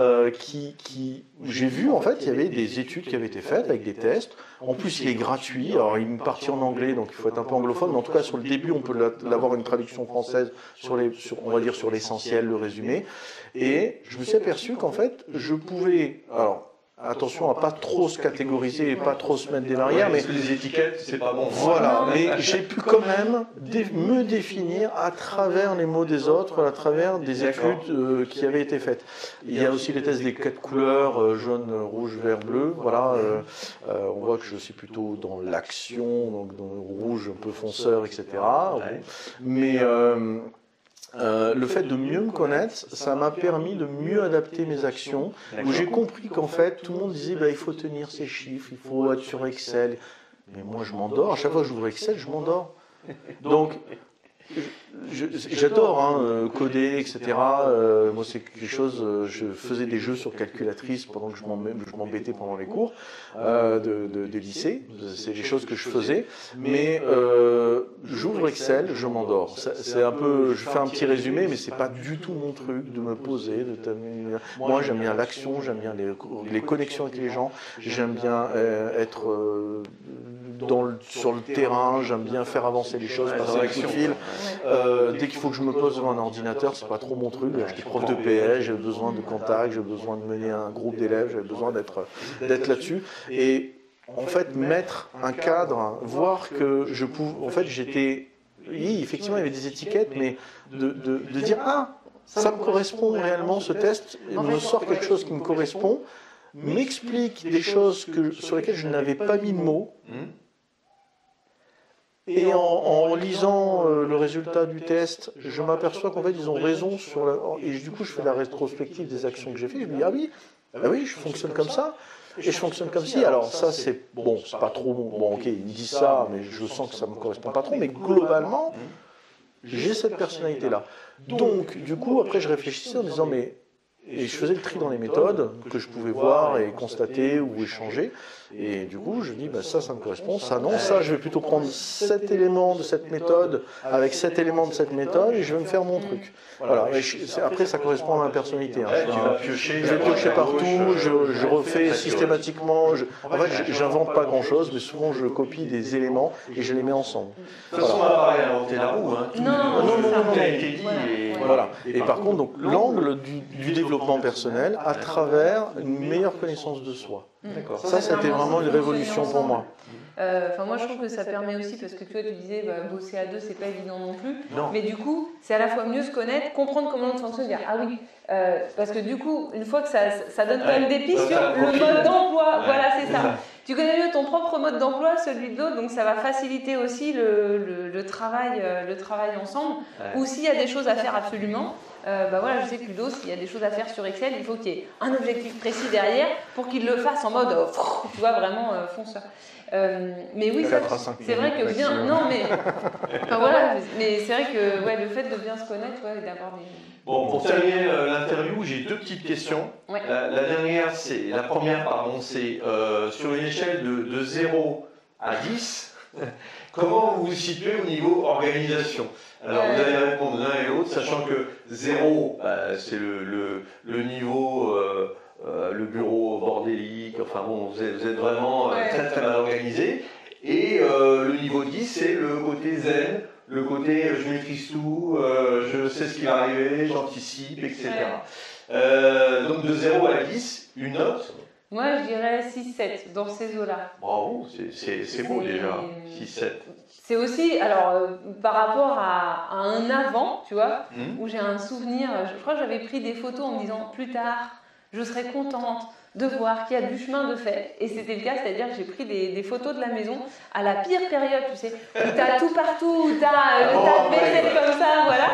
j'ai vu en fait il y avait des études qui avaient été faites avec des tests. En plus, il est gratuit. Alors, il me partit en anglais, donc il faut être un peu anglophone. Mais en tout cas, sur le début, on peut l'avoir une traduction française on va dire sur l'essentiel, le résumé. Et je me suis aperçu qu'en fait, je pouvais... Alors, attention à pas trop se catégoriser et pas trop se mettre des barrières, mais les étiquettes, c'est pas bon. Voilà, mais j'ai pu quand même me définir à travers les mots des autres, à travers des études qui avaient été faites. Il y a aussi les tests des 4 couleurs, jaune, rouge, vert, bleu. Voilà, on voit que je suis plutôt dans l'action, donc dans le rouge un peu fonceur, etc. Mais le fait de mieux me connaître, ça m'a permis de mieux adapter mes actions, où j'ai compris qu'en fait, tout le monde disait il faut tenir ces chiffres, il faut être sur Excel. Mais moi, je m'endors. À chaque fois que j'ouvre Excel, je m'endors. Donc, j'adore coder, etc. Moi, c'est quelque chose. Je faisais des jeux sur calculatrice pendant que je m'embêtais pendant les cours de lycée. C'est des choses que je faisais. Mais j'ouvre Excel, je m'endors. C'est un peu. Je fais un petit résumé, mais c'est pas du tout mon truc de me poser. Moi, j'aime bien l'action, j'aime bien les connexions avec les gens. J'aime bien être sur le terrain. J'aime bien faire avancer les choses, passer les coups de fil. Dès qu'il faut que je me pose devant un ordinateur, c'est pas trop mon truc. J'étais prof de PS, j'ai besoin de contacts, j'ai besoin de mener un groupe d'élèves, j'ai besoin d'être là-dessus. Et en fait, mettre un cadre, voir que je pouvais. En fait, oui, effectivement, il y avait des étiquettes, mais de dire ça me correspond réellement, ce test, il me sort quelque chose qui me correspond, m'explique des choses sur lesquelles je n'avais pas mis de mots. Et en lisant le résultat du test, je m'aperçois qu'en fait, ils ont raison et du coup, je fais la rétrospective des actions que j'ai faites. Je me dis, oui, je fonctionne comme ça, et je fonctionne comme ci. Alors ça, c'est pas trop bon. Ok, il me dit ça, mais je sens que ça me correspond pas trop. Mais globalement, j'ai cette personnalité-là. Donc, du coup, après, je réfléchissais en me disant, et je faisais le tri dans les méthodes que je pouvais voir et constater ou échanger. Et du coup, je dis, ça me correspond, ça non, ça, je vais plutôt prendre cet élément de cette méthode avec cet élément de cette méthode et je vais me faire mon truc. Voilà. Après, ça correspond à ma personnalité. Tu vas piocher. Je vais piocher partout, je refais systématiquement. En fait, j'invente pas grand-chose, mais souvent, je copie des éléments et je les mets ensemble. De toute façon, on va pas inventer la roue. Non. Tout a été dit. Voilà. Et par contre, l'angle du développement personnel à travers une meilleure connaissance de soi. D'accord. Ça c'était vraiment une révolution pour moi. Moi, je trouve que ça permet aussi, parce que tu disais, bosser à deux, c'est pas évident non plus. Non. Mais du coup, c'est à la fois mieux se connaître, comprendre comment l'autre fonctionne, dire ah oui, parce que du coup, une fois que ça donne quand même des pistes sur le mode d'emploi, voilà, c'est ça. Tu connais mieux ton propre mode d'emploi, celui de l'autre, donc ça va faciliter aussi le travail ensemble. Ou s'il y a des choses à faire absolument. Voilà, je sais que Ludo, s'il y a des choses à faire sur Excel, il faut qu'il y ait un objectif précis derrière pour qu'il le fasse en mode, tu vois, vraiment fonceur. Mais oui, c'est vrai que bien. Non, mais. Voilà, mais c'est vrai que le fait de bien se connaître, et d'avoir des. Bon, pour terminer l'interview, j'ai deux petites questions. Ouais. La première, c'est sur une échelle de 0 à 10, comment vous vous situez au niveau organisation? Alors, vous allez répondre l'un et l'autre, sachant que 0, c'est le niveau, le bureau bordélique, enfin bon, vous êtes vraiment très très mal organisé. Et le niveau 10, c'est le côté zen, le côté je maîtrise tout, je sais ce qui va arriver, j'anticipe, etc. Donc de 0 à 10, une note? Moi, je dirais 6-7 dans ces eaux-là. Bravo, c'est beau déjà, 6-7. C'est aussi, alors, par rapport à un avant, tu vois, où j'ai un souvenir, je crois que j'avais pris des photos en me disant plus tard, je serai contente de voir qu'il y a du chemin de fait. Et c'était le cas, c'est-à-dire que j'ai pris des photos de la maison à la pire période, tu sais, où tu as tout partout, où tu as le tas de vaisselle comme ça, voilà.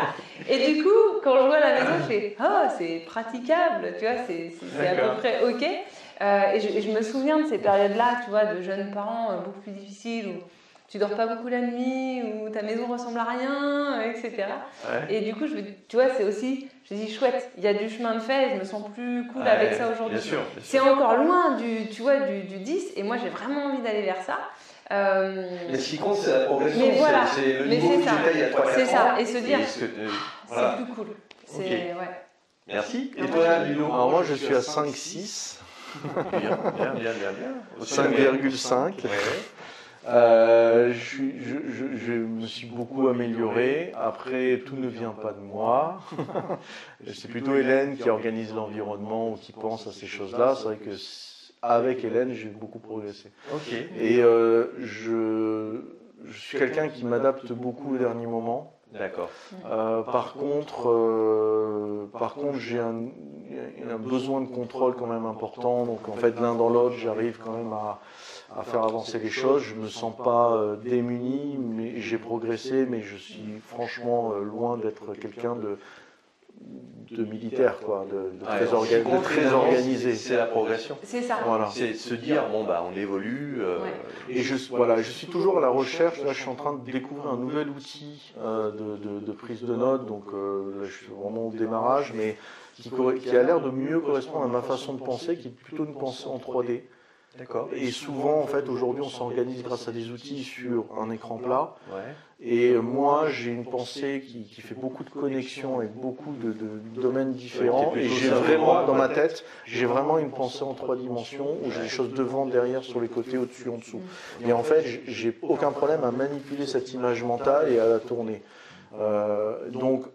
Et du coup, quand je vois la maison, je fais « Oh, c'est praticable », tu vois, c'est à peu près OK. Et je me souviens de ces périodes-là, tu vois, de jeunes parents beaucoup plus difficiles, où tu dors pas beaucoup la nuit, où ta maison ressemble à rien, etc. Ouais. Et du coup, tu vois, c'est aussi, je me dis chouette, il y a du chemin de fait, je me sens plus cool avec ça aujourd'hui. C'est encore loin du 10, et moi j'ai vraiment envie d'aller vers ça. Mais ce qui compte, c'est la progression, voilà. c'est le niveau que tu il y a 3-4 ans. C'est ça, et se dire, voilà. c'est plus cool. Okay. Merci. Et toi, Ludo? Alors moi, je suis à 5,6. Bien. 5,5. Je me suis beaucoup amélioré. Après, tout ne vient pas de moi. C'est plutôt Hélène qui organise l'environnement ou qui pense à ces choses-là. C'est vrai que avec Hélène, j'ai beaucoup progressé. Okay. Et je suis quelqu'un qui m'adapte beaucoup au dernier moment. D'accord. Par contre, j'ai un besoin de contrôle quand même important. Donc en fait, l'un dans l'autre, j'arrive quand même à faire avancer les choses. Je me sens pas démuni, mais j'ai progressé, mais je suis franchement loin d'être quelqu'un de militaire, quoi, de très organisé. C'est la progression. C'est ça. Voilà. C'est se dire, on évolue. Et je suis toujours à la recherche. Là, je suis en train de découvrir un nouvel outil de prise de notes. Donc, là, je suis vraiment au démarrage, mais qui a l'air de mieux correspondre à ma façon de penser, qui est plutôt une pensée en 3D. D'accord. Et souvent, en fait, aujourd'hui, on s'organise grâce à des outils sur un écran plat. Ouais. Et moi, j'ai une pensée qui fait beaucoup de connexions avec beaucoup de domaines différents. Et j'ai vraiment, dans ma tête, j'ai vraiment une pensée en 3 dimensions où j'ai des choses devant, derrière, sur les côtés, au-dessus, en dessous. Et en fait, j'ai aucun problème à manipuler cette image mentale et à la tourner. Donc,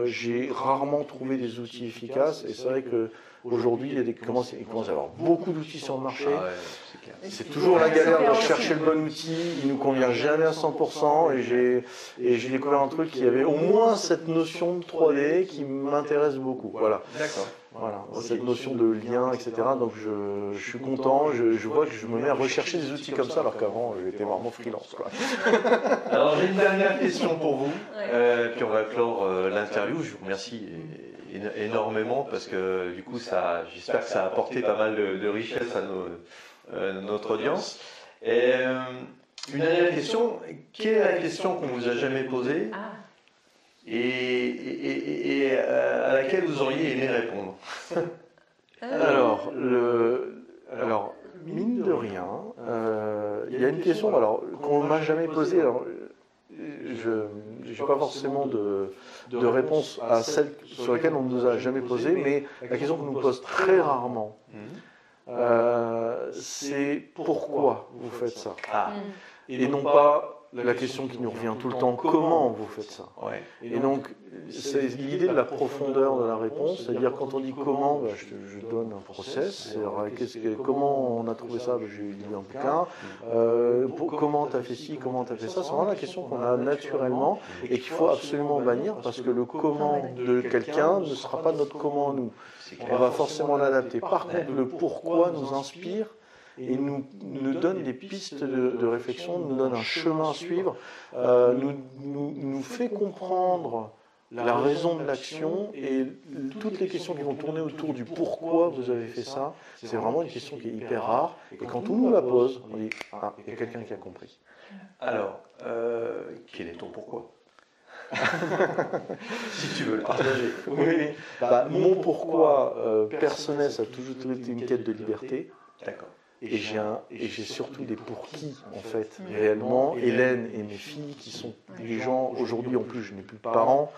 j'ai rarement trouvé des outils efficaces. Et c'est vrai que aujourd'hui, il commence à y avoir beaucoup d'outils sur le marché. C'est toujours la galère de chercher le bon outil. Il ne nous convient jamais à 100%. Et j'ai découvert un truc qui avait au moins cette notion de 3D qui m'intéresse beaucoup. Voilà. D'accord. Voilà, cette notion de lien, etc. Donc je suis content, je vois que je me mets à rechercher des outils comme ça, alors qu'avant j'étais vraiment freelance, quoi. Alors j'ai une dernière question pour vous, puis on va clore l'interview. Je vous remercie énormément parce que du coup j'espère que ça a apporté pas mal de richesse à notre audience. Et, une dernière question, quelle est la question qu'on vous a jamais posée et à laquelle vous auriez aimé répondre? Alors, mine de rien, il y a une question qu'on ne m'a jamais posée. Alors, je n'ai pas forcément de réponse à celle sur laquelle on ne nous a jamais posée, mais la question qu'on nous pose très rarement, c'est pourquoi vous faites ça? Et non pas la question qui nous revient tout le temps, comment vous faites ça? Et donc, c'est l'idée de la profondeur de la réponse, c'est-à-dire quand on dit comment, je donne un process, comment on a trouvé ça, j'ai lu un bouquin, comment tu as fait ci, comment tu as fait ça, c'est vraiment la question qu'on a naturellement et qu'il faut absolument bannir parce que le comment de quelqu'un ne sera pas notre comment nous. On va forcément l'adapter. Par contre, le pourquoi nous inspire et nous donne des pistes de réflexion, nous donne un chemin à suivre, nous fait comprendre la raison de l'action et toutes les questions qui vont tourner autour du pourquoi vous avez fait ça, c'est vraiment une question qui est hyper rare. Et quand on nous la pose, on dit « Ah, il y a quelqu'un qui a compris ». Alors, quel est ton pourquoi? Si tu veux le partager. Oui. Mon pourquoi personnel, ça a toujours été une quête de liberté. D'accord. Et j'ai surtout des pour qui, en fait, réellement. Hélène et mes filles, qui sont des gens, aujourd'hui en plus, je n'ai plus de parents.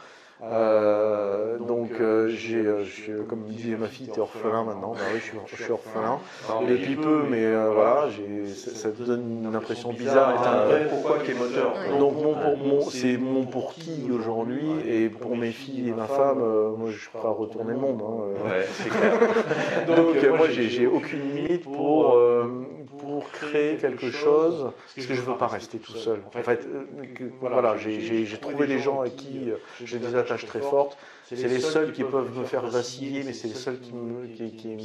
Donc, comme disait ma fille, tu es orphelin maintenant. Bah oui, je suis orphelin. Depuis peu, mais voilà, ça te donne une impression bizarre. C'est un vrai pourquoi qui est moteur. Donc, c'est mon pour qui aujourd'hui. Et pour mes filles et ma femme, moi, je suis prêt à retourner le monde. Ouais, c'est clair. Donc, moi, j'ai aucune limite pour créer quelque chose, parce que je ne veux pas rester tout seul. En fait, voilà, j'ai trouvé des gens avec qui j'ai des attaches très fortes. C'est les seuls qui peuvent me faire vaciller, mais c'est les seuls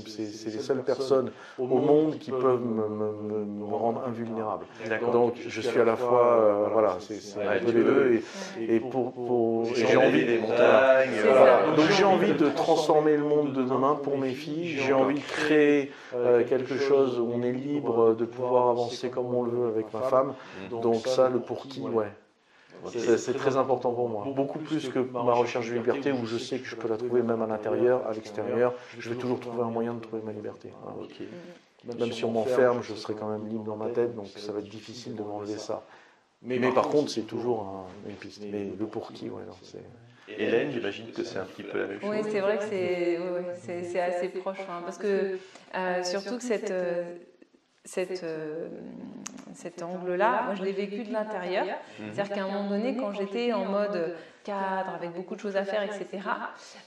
c'est les seules personnes au monde qui peuvent me rendre invulnérable. Donc je suis à la fois, voilà, c'est un peu les deux, et j'ai envie des montagnes. Donc j'ai envie de transformer le monde de demain pour mes filles. J'ai envie de créer quelque chose où on est libre de pouvoir avancer comme on le veut avec ma femme. Donc ça, le pour qui, ouais. C'est très important pour moi. Beaucoup plus que ma recherche de liberté où je sais que je peux la trouver même à l'intérieur, à l'extérieur. Je vais toujours trouver un moyen de trouver ma liberté. Même si on m'enferme, je serai quand même libre dans ma tête, donc ça va être difficile de m'enlever ça. Mais par contre, c'est toujours une piste. Mais le pour qui, ouais, non, c'est... Hélène, j'imagine que c'est un petit peu la même chose. Oui, c'est vrai que c'est assez proche, parce que surtout que cet angle-là, moi je l'ai vécu de l'intérieur. C'est-à-dire qu'à un moment donné, quand j'étais en mode cadre, avec beaucoup de choses à faire, etc.,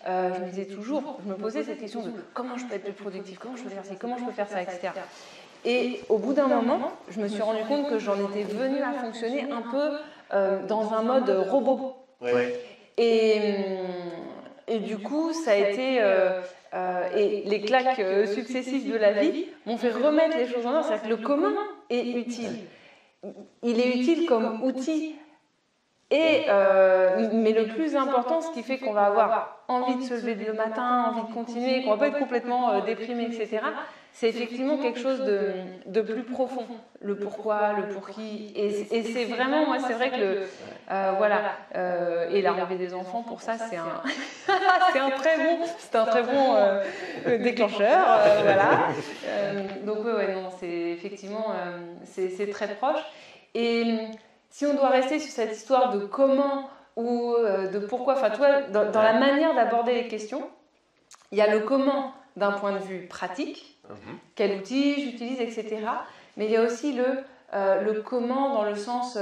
je me disais toujours, je me posais cette question de comment je peux être plus productif, comment je peux faire ça, comment je peux faire ça, etc. Et au bout d'un moment, je me suis rendu compte que j'en étais venue à fonctionner un peu dans un mode robot. Ouais. Et du coup, ça a été... et les claques successives de la vie m'ont fait remettre les choses en ordre. C'est-à-dire que le commun est utile. Il est utile comme outil. Mais le plus important, ce qui fait qu'on va avoir envie de se lever le matin, envie de continuer, qu'on ne va pas être complètement déprimé, etc., c'est effectivement quelque chose de plus profond. Le pourquoi, le pour qui. Et c'est vraiment, moi, c'est vrai que et l'arrivée des enfants, pour ça, c'est un très bon déclencheur. Voilà. Donc, non, c'est effectivement, c'est très proche. Et si on doit rester sur cette histoire de comment ou de pourquoi, enfin, toi, dans la manière d'aborder les questions, il y a le comment d'un point de vue pratique, quel outil j'utilise, etc. Mais il y a aussi le comment dans le sens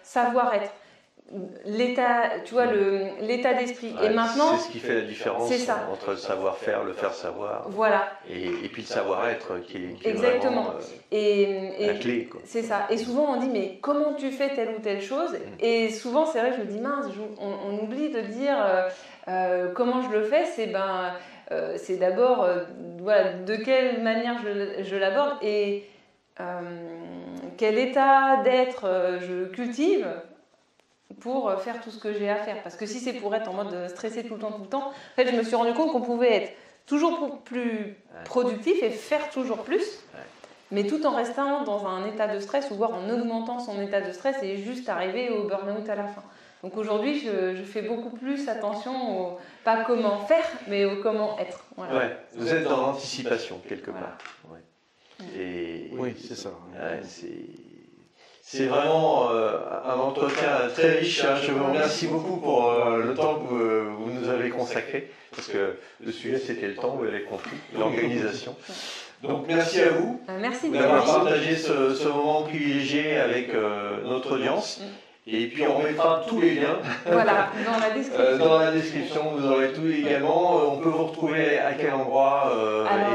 savoir-être, l'état, tu vois, l'état d'esprit. Ouais, et maintenant, c'est ce qui fait la différence entre le savoir-faire, le faire savoir, voilà. et puis le savoir-être qui est exactement. Vraiment Et la clé, quoi. C'est ça. Et souvent on dit mais comment tu fais telle ou telle chose? Et souvent c'est vrai que je me dis mince, on oublie de dire comment je le fais. C'est d'abord voilà, de quelle manière je l'aborde et quel état d'être je cultive pour faire tout ce que j'ai à faire. Parce que si c'est pour être en mode stressé tout le temps, en fait, je me suis rendu compte qu'on pouvait être toujours plus productif et faire toujours plus, mais tout en restant dans un état de stress ou voire en augmentant son état de stress et juste arriver au burn-out à la fin. Donc aujourd'hui, je fais beaucoup plus attention au pas comment faire, mais au comment être. Voilà. Ouais, vous êtes dans l'anticipation quelque part. Voilà. Ouais. Et oui, c'est ça. Ouais, c'est vraiment un entretien très riche. Je vous remercie beaucoup pour le temps que vous nous avez consacré, parce que le sujet c'était le temps, vous l'avez compris, l'organisation. Donc merci à vous merci d'avoir partagé ce moment privilégié avec notre audience. Et puis on mettra tous les liens voilà, dans la description. dans la description, vous aurez tout également. On peut vous retrouver à quel endroit,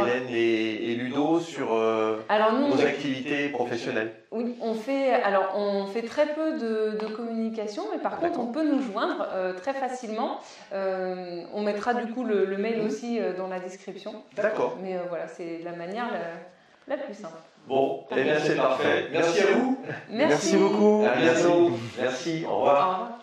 Hélène et Ludo, sur vos activités professionnelles? Oui, on fait très peu de communication, mais par contre on peut nous joindre très facilement. On mettra du coup le mail aussi dans la description. D'accord. Mais voilà, c'est la manière la plus simple. Bon, eh bien c'est parfait. Merci à vous. Merci beaucoup. À bientôt. Merci, au revoir. Au revoir.